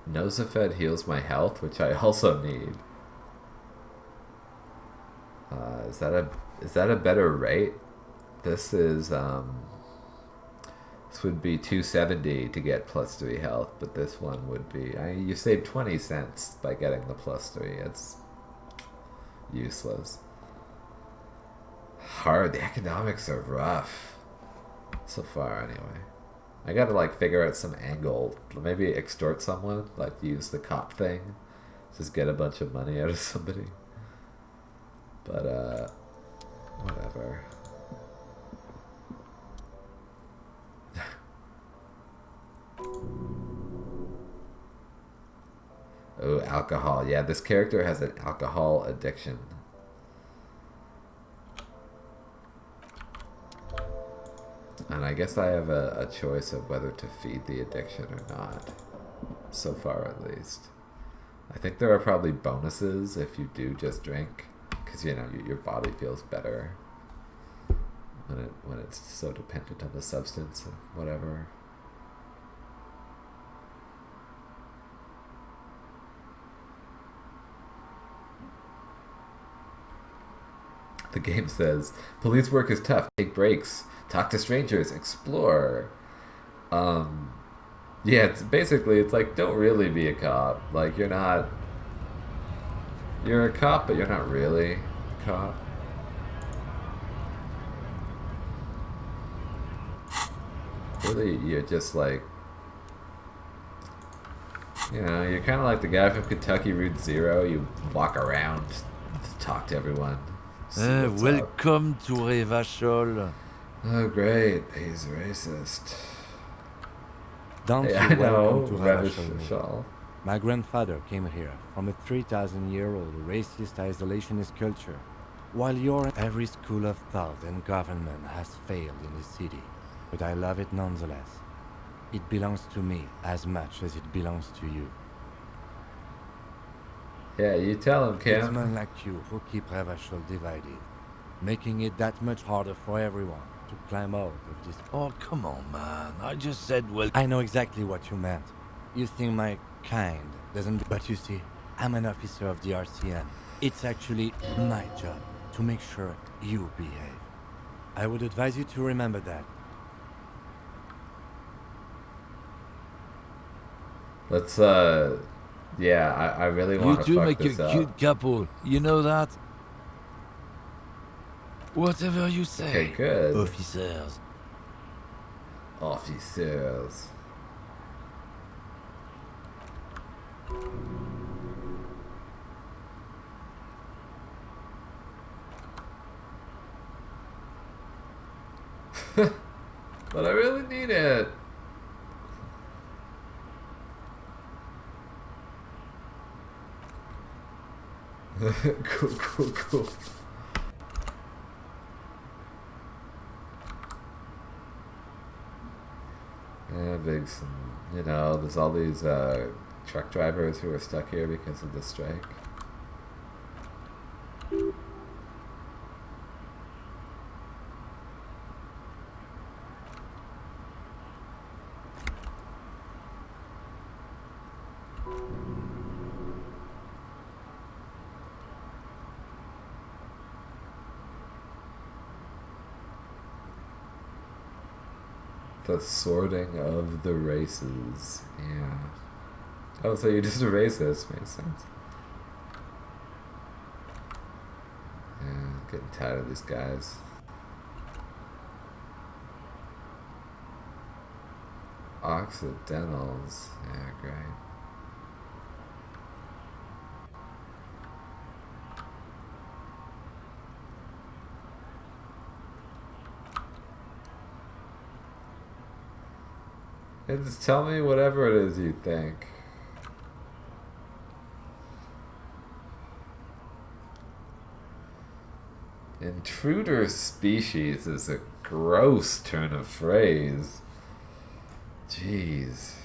Nosafed heals my health, which I also need. Is that a better rate? This is this would be 270 to get +3 health, but this one would be you save 20 cents by getting the +3. It's useless. Hard. The economics are rough so far anyway. I gotta like figure out some angle, maybe extort someone, like use the cop thing, just get a bunch of money out of somebody. But whatever. Oh, alcohol. Yeah, this character has an alcohol addiction. And I guess I have a choice of whether to feed the addiction or not. So far, at least. I think there are probably bonuses if you do just drink. Because, you know, your body feels better when it's so dependent on the substance and whatever. The game says, police work is tough. Take breaks. Talk to strangers. Explore. Yeah, it's like, don't really be a cop. Like, you're a cop, but you're not really a cop. Really, you're just like, you know, you're kind of like the guy from Kentucky Route Zero. You walk around, talk to everyone. Welcome to Revachol. Oh, great. He's racist. Don't Yeah, you I know. welcome to Revachol. Revachol. My grandfather came here from a 3,000-year-old racist isolationist culture, while every school of thought and government has failed in the city. But I love it nonetheless. It belongs to me as much as it belongs to you. Yeah, you tell him, It's Kim. men like you who keep Revachol divided, making it that much harder for everyone to climb out of this. Oh, come on, man. I just said, well... I know exactly what you meant. You think my kind doesn't... But you see, I'm an officer of the RCM. It's actually my job to make sure you behave. I would advise you to remember that. Let's, yeah, I really You want to two fuck make a this up. cute couple. You know that? Whatever you say. Okay, good. Officers. Officers. But I really need it. Cool. Yeah, big some, there's all these truck drivers who are stuck here because of the strike. The sorting of the races. Yeah. Oh, so you're just a racist. Makes sense. Yeah, getting tired of these guys. Occidentals. Yeah, great. And just tell me whatever it is you think. Intruder species is a gross turn of phrase. Jeez.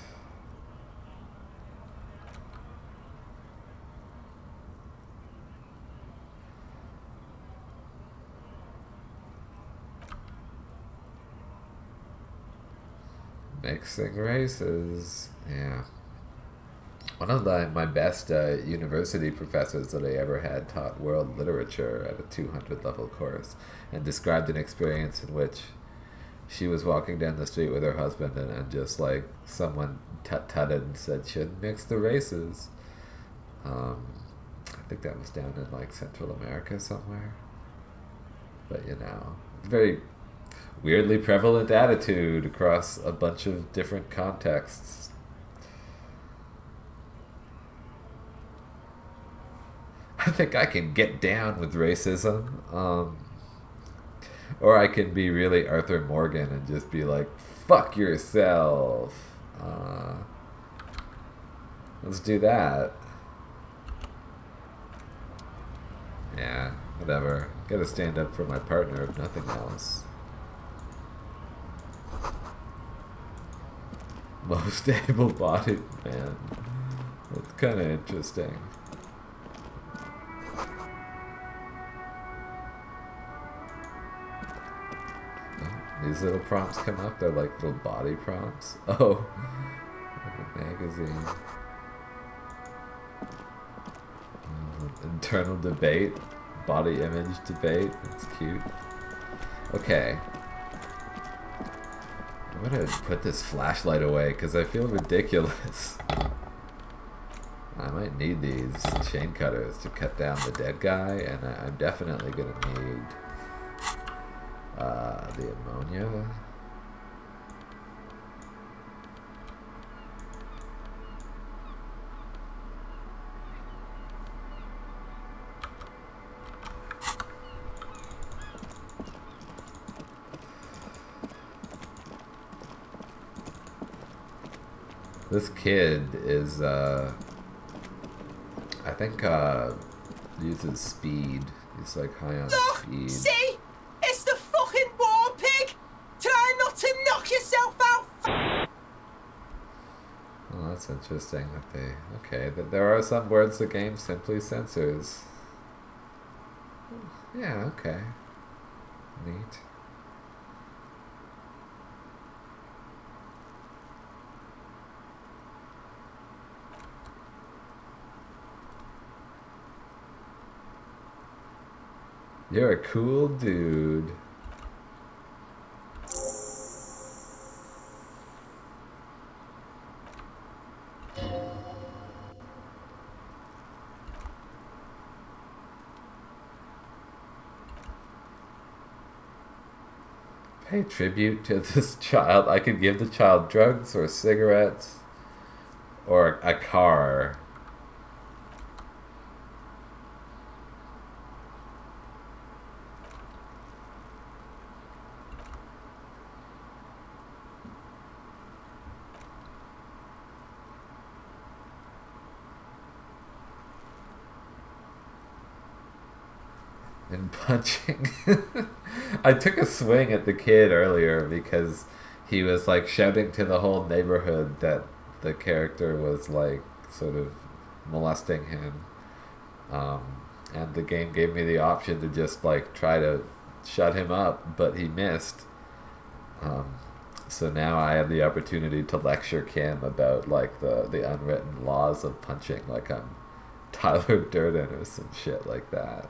Mixing races. Yeah. One of my best university professors that I ever had taught world literature at a 200 level course and described an experience in which she was walking down the street with her husband and just like someone tut-tutted and said, shouldn't mix the races. I think that was down in like Central America somewhere. But very weirdly prevalent attitude across a bunch of different contexts. I think I can get down with racism. Or I can be really Arthur Morgan and just be like, fuck yourself. Let's do that. Yeah, whatever. Gotta stand up for my partner if nothing else. Most able-bodied man. That's kind of interesting. These little prompts come up, they're like little body prompts. Oh, like a magazine. Internal debate, body image debate, that's cute. Okay. I'm gonna put this flashlight away because I feel ridiculous. I might need these chain cutters to cut down the dead guy, and I'm definitely gonna need the ammonia. This kid is, I think, uses speed. He's like high on speed. See? It's the fucking war pig! Try not to knock yourself out! Oh, that's interesting that they... Okay, there are some words the game simply censors. Yeah, okay. Neat. You're a cool dude. Pay tribute to this child. I could give the child drugs or cigarettes or a car. in punching. I took a swing at the kid earlier because he was like shouting to the whole neighborhood that the character was like sort of molesting him. And the game gave me the option to just like try to shut him up, but he missed. So now I have the opportunity to lecture Kim about like the unwritten laws of punching, like I'm Tyler Durden or some shit like that.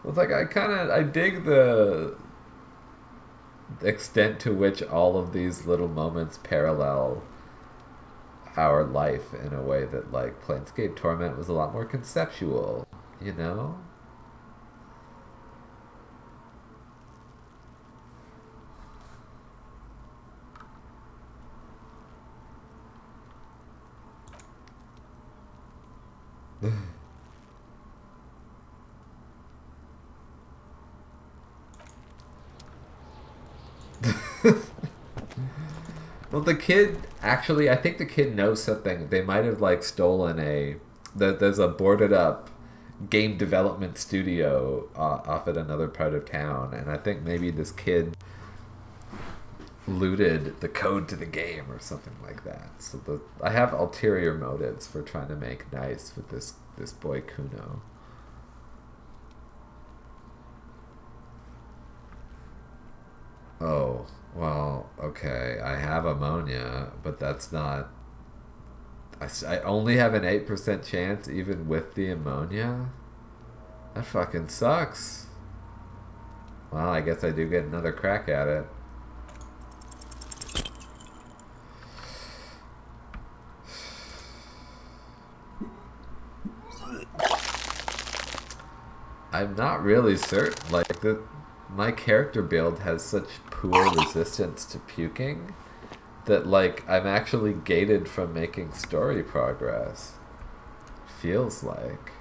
It's like I dig the extent to which all of these little moments parallel our life in a way that like Planescape Torment was a lot more conceptual, you know? Well, the kid actually, I think the kid knows something. They might have like stolen there's a boarded up game development studio off at another part of town, and I think maybe this kid looted the code to the game or something like that. So I have ulterior motives for trying to make nice with this boy Kuno. Oh, well, okay. I have ammonia, but that's not... I only have an 8% chance even with the ammonia? That fucking sucks. Well, I guess I do get another crack at it. I'm not really certain. Like, my character build has such poor resistance to puking that, like, I'm actually gated from making story progress. Feels like.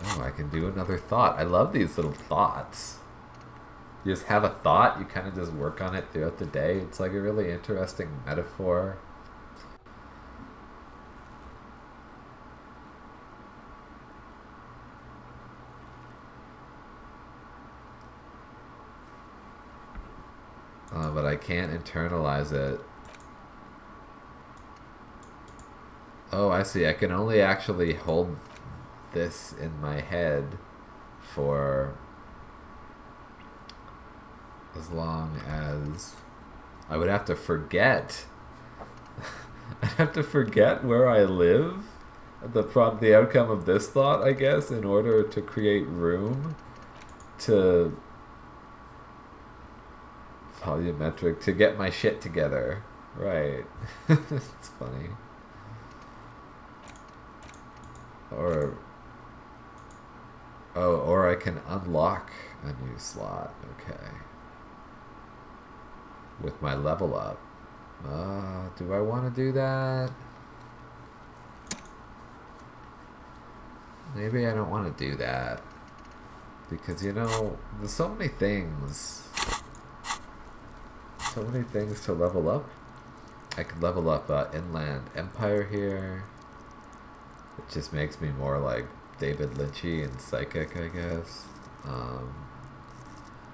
Oh, I can do another thought. I love these little thoughts. You just have a thought, you kind of just work on it throughout the day. It's like a really interesting metaphor. But I can't internalize it. Oh, I see. I can only actually hold this in my head for as long as I would have to forget. I'd have to forget where I live. The outcome of this thought, I guess, in order to create room to volumetric to get my shit together. Right. It's funny. Or I can unlock a new slot. Okay. With my level up. Do I want to do that? Maybe I don't want to do that. Because, you know, there's so many things. So many things to level up. I could level up Inland Empire here. It just makes me more like David Lynchy and Psychic, I guess.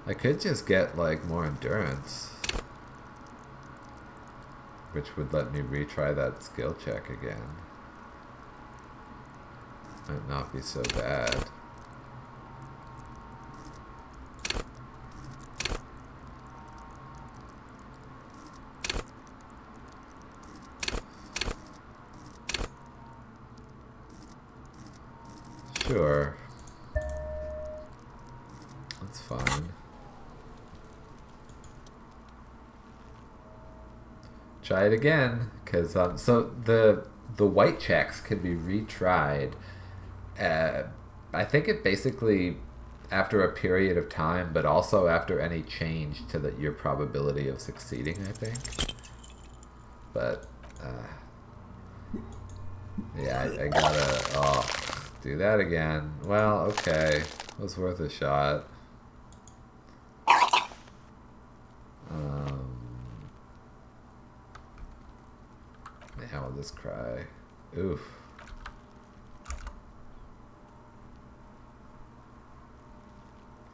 I could just get like more endurance, which would let me retry that skill check again. Might not be so bad. try it again, because so the white checks can be retried. I think it basically after a period of time, but also after any change to your probability of succeeding, I think. But yeah, I gotta do that again. Well, okay, it was worth a shot. Yeah, I'll just cry. Oof.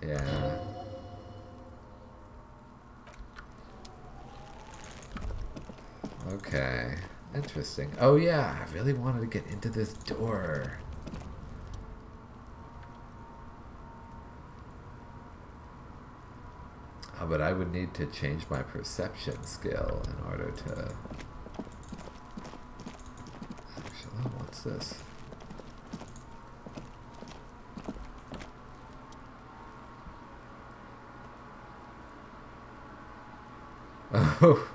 Yeah. Okay. Interesting. Oh yeah, I really wanted to get into this door. Oh, but I would need to change my perception skill in order to... Actually, what's this? Oh.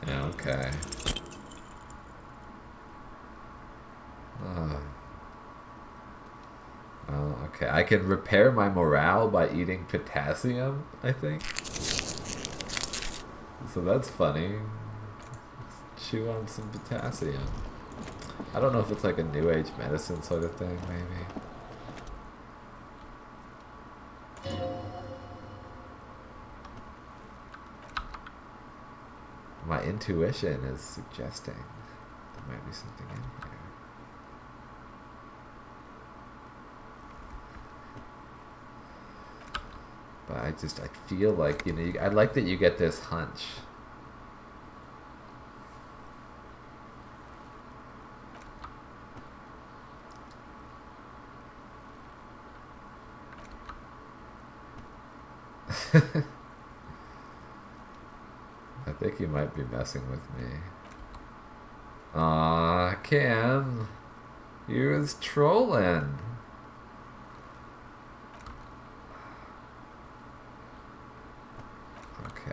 Yeah, okay. Well, okay. I can repair my morale by eating potassium, I think. So that's funny. Let's chew on some potassium. I don't know if it's like a new age medicine sort of thing, maybe. My intuition is suggesting there might be something in here. But I feel like, you know, I like that you get this hunch. I think you might be messing with me. Aw, Cam. You was trolling. Okay.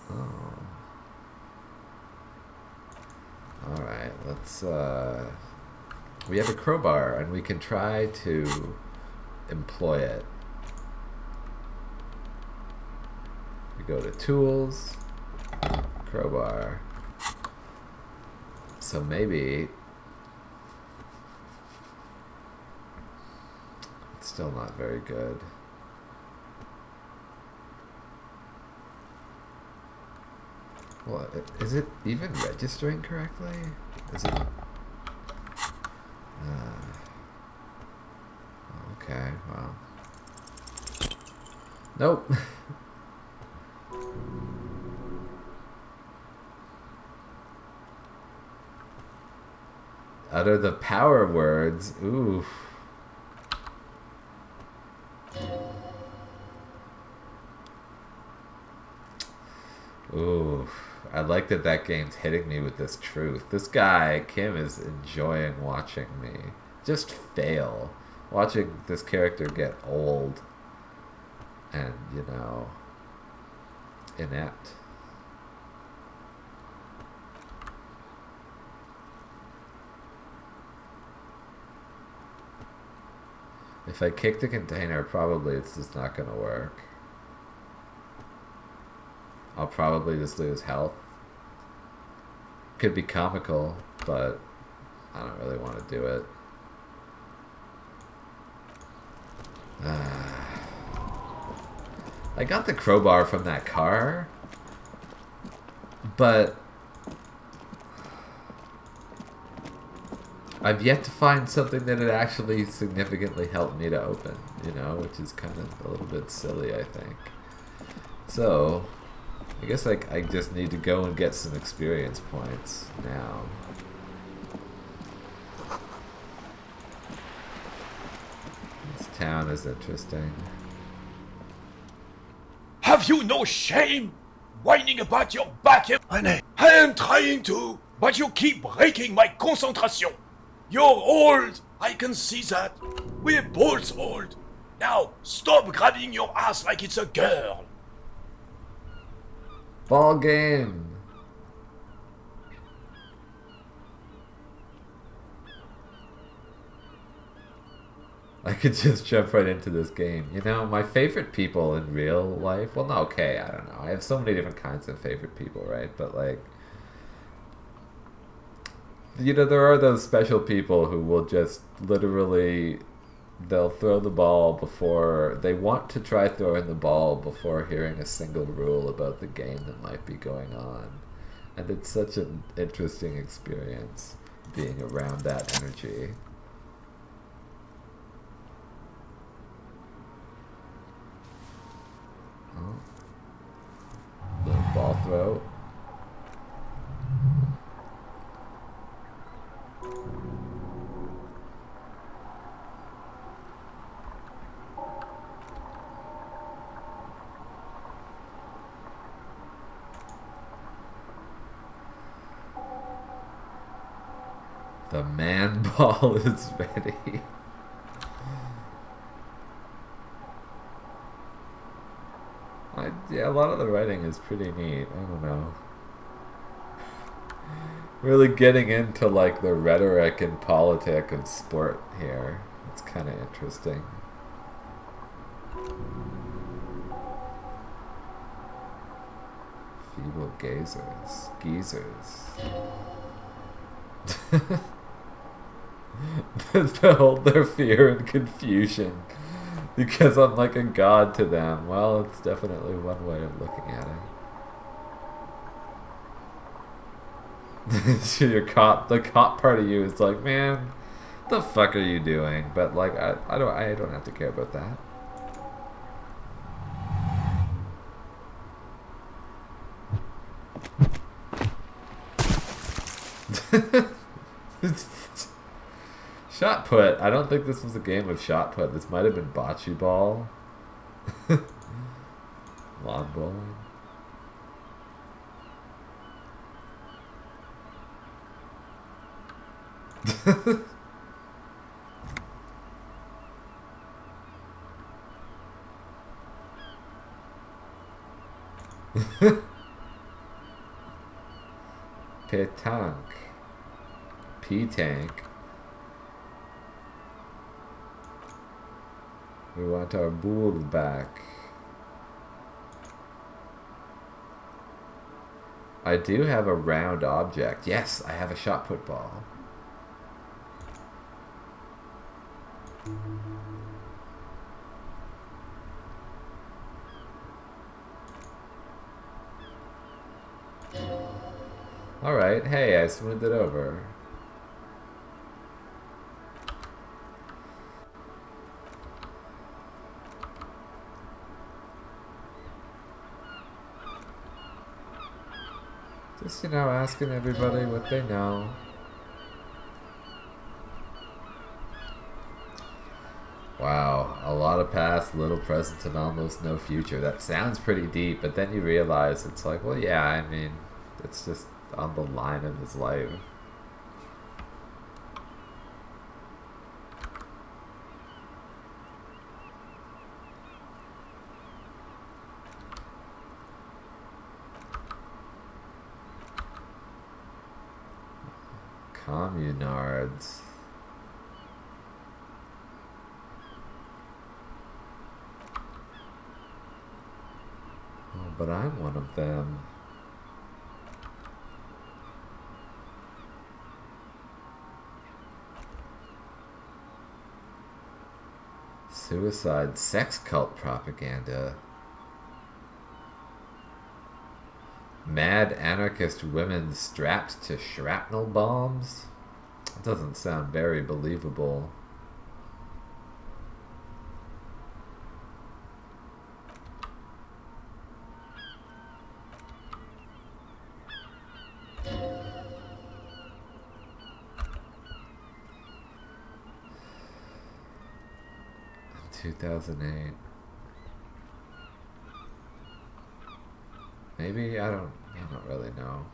Oh. Alright, let's, we have a crowbar, and we can try to employ it. We go to tools, crowbar. So maybe it's still not very good. Well, is it even registering correctly? Is it? Okay, well. Nope. Utter the power words. Oof. Oof. I like that game's hitting me with this truth. This guy, Kim, is enjoying watching me just fail. Watching this character get old and, you know, inept. If I kick the container, probably it's just not going to work. I'll probably just lose health. Could be comical, but I don't really want to do it. I got the crowbar from that car, but I've yet to find something that had actually significantly helped me to open, you know, which is kind of a little bit silly, I think. So, I guess I just need to go and get some experience points now. This town is interesting. Have you no shame? Whining about your back? I am trying to, but you keep breaking my concentration. You're old, I can see that. We're both old. Now, stop grabbing your ass like it's a girl. Ball game. I could just jump right into this game. You know, my favorite people in real life. Well, no, okay, I don't know. I have so many different kinds of favorite people, right? But like, you know, there are those special people who will just literally, they'll throw the ball before, they want to try throwing the ball before hearing a single rule about the game that might be going on. And it's such an interesting experience being around that energy. Oh. Little ball throw. The man ball is ready. Yeah, a lot of the writing is pretty neat. I don't know. Really getting into like the rhetoric and politic of sport here. It's kind of interesting. Feeble geezers. Behold their fear and confusion. Because I'm like a god to them. Well, it's definitely one way of looking at it. So the cop part of you is like, man, the fuck are you doing? But like, I don't have to care about that. Shot put. I don't think this was a game of shot put. This might have been bocce ball. Lawn bowling. Petanque. P-tank. We want our bull back. I do have a round object. Yes, I have a shot put ball. Alright, hey, I smoothed it over. Just, you know, asking everybody what they know. Wow, a lot of past, little present, and almost no future. That sounds pretty deep, but then you realize it's like, well, yeah, I mean, it's just on the line of his life. Communards. Oh, but I'm one of them. Suicide sex cult propaganda. Mad anarchist women strapped to shrapnel bombs? That doesn't sound very believable. In 2008. Maybe, I don't really know.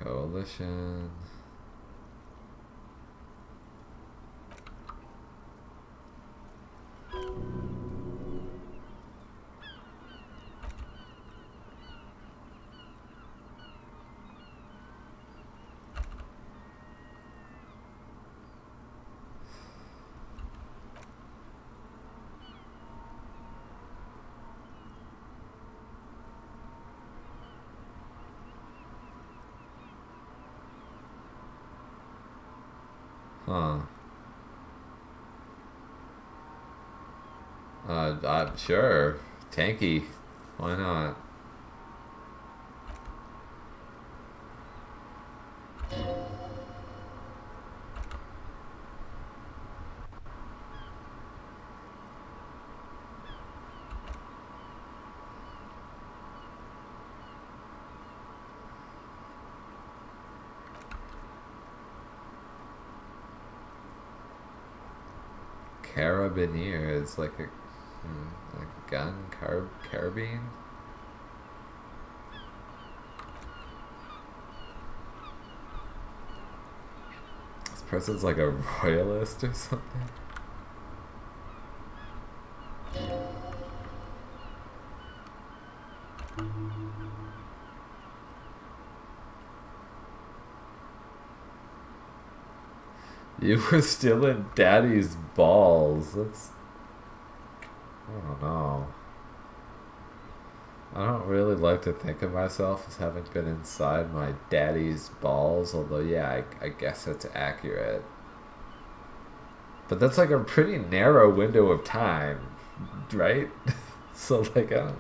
Coalition. Huh. I'm sure. Tanky. Why not? Carabiner is like a gun, carabine. This person's like a royalist or something. You were still in daddy's balls. That's... I don't know. I don't really like to think of myself as having been inside my daddy's balls, although yeah, I guess that's accurate. But that's like a pretty narrow window of time, right? So like, I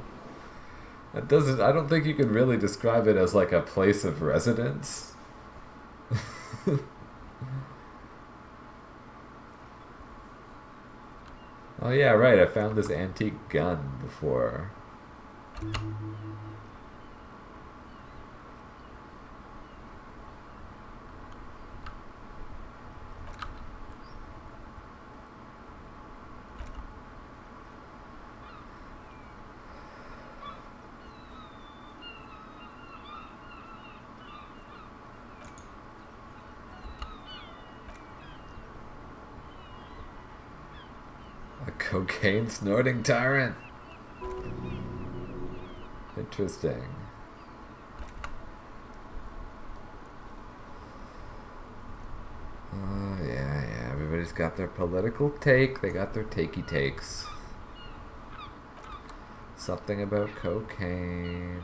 don't think you could really describe it as like a place of residence. Oh yeah, right, I found this antique gun before. A cocaine snorting tyrant. Interesting. Yeah, everybody's got their political take. They got their takey takes. Something about cocaine.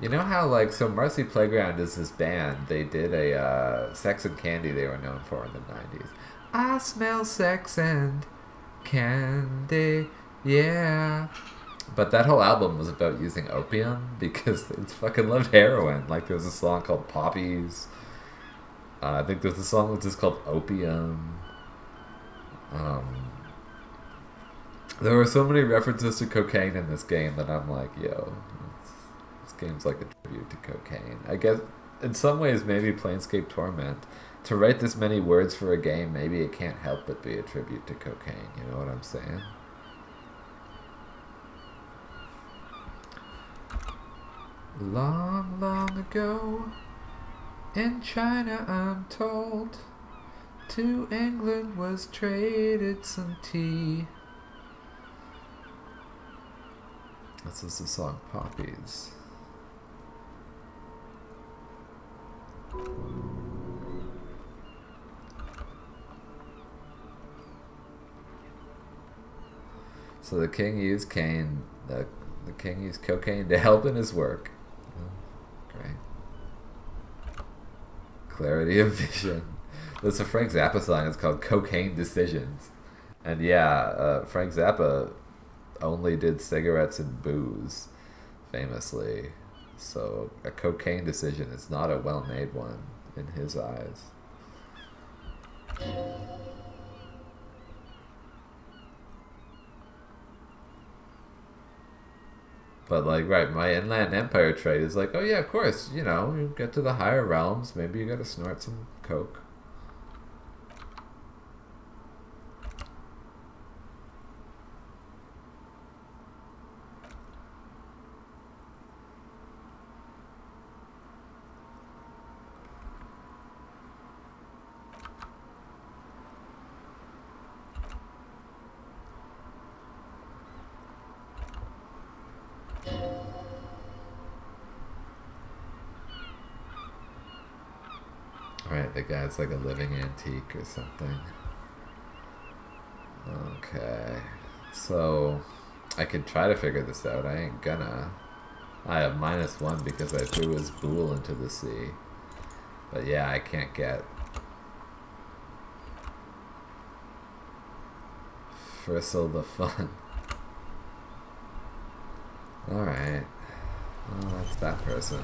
You know how, like, so Marcy Playground is this band. They did a Sex and Candy they were known for in the 90s. I smell sex and candy, yeah. But that whole album was about using opium because they fucking loved heroin. Like, there was a song called Poppies. I think there's a song that's just called Opium. There were so many references to cocaine in this game that I'm like, yo, this game's like a tribute to cocaine. I guess, in some ways, maybe Planescape Torment. To write this many words for a game, maybe it can't help but be a tribute to cocaine. You know what I'm saying? Long, long ago, in China, I'm told, to England was traded some tea. This is the song Poppies. So the king used cane. The king used cocaine to help in his work. Oh, great. Clarity of vision. There's a Frank Zappa song. It's called "Cocaine Decisions," and yeah, Frank Zappa only did cigarettes and booze, famously. So a cocaine decision is not a well-made one in his eyes. But like, right, my Inland Empire trade is like, oh yeah, of course, you know, you get to the higher realms, maybe you gotta snort some coke. Alright, the guy's like a living antique or something. Okay. So, I could try to figure this out. I ain't gonna. I have -1 because I threw his bool into the sea. But yeah, I can't get... Fristle the fun. Alright. Well, that's that person.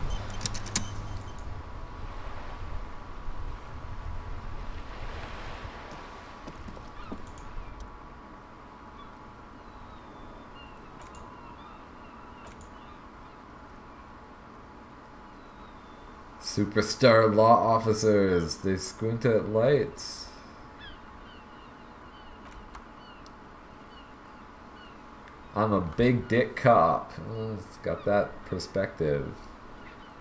Superstar law officers, they squint at lights. I'm a big dick cop. Oh, it's got that perspective.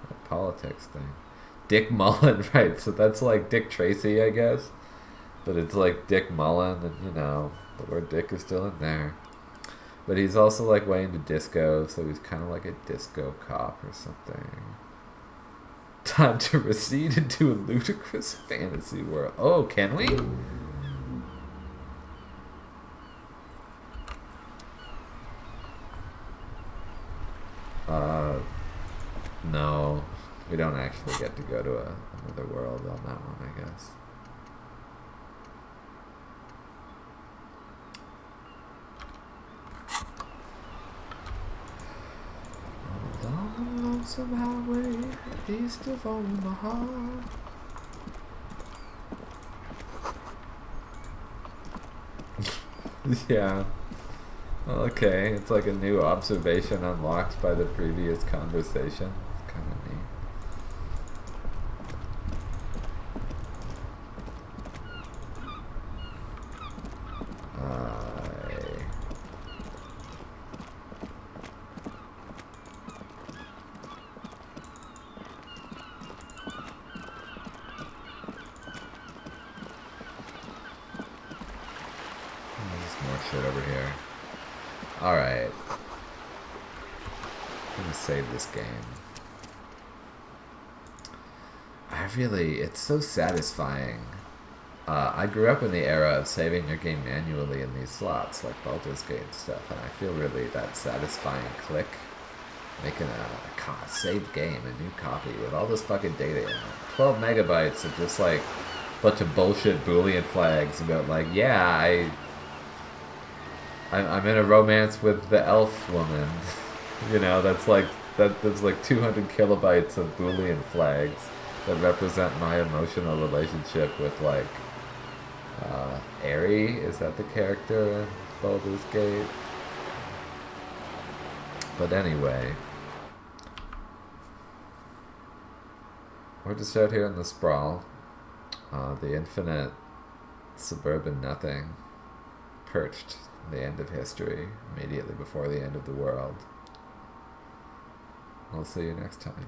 That politics thing. Dick Mullen, right, so that's like Dick Tracy, I guess. But it's like Dick Mullen, and you know, the word dick is still in there. But he's also like way into disco, so he's kind of like a disco cop or something. Time to recede into a ludicrous fantasy world. Oh, can we? No. We don't actually get to go to another world on that one, I guess. Down the lonesome highway, east of Omaha. Yeah. Okay, it's like a new observation unlocked by the previous conversation. It's kind of neat. There's more shit over here. Alright. I'm gonna save this game. It's so satisfying. I grew up in the era of saving your game manually in these slots, like Baldur's Gate and stuff, and I feel really that satisfying click. Making a saved game, a new copy, with all this fucking data in it. 12 megabytes of just like bunch of bullshit Boolean flags about like, yeah, I'm in a romance with the elf woman. You know, there's like 200 kilobytes of Boolean flags that represent my emotional relationship with like Aerie. Is that the character in Baldur's Gate? But anyway, we're just out here in the sprawl, the infinite suburban nothing, perched the end of history, immediately before the end of the world. I'll see you next time.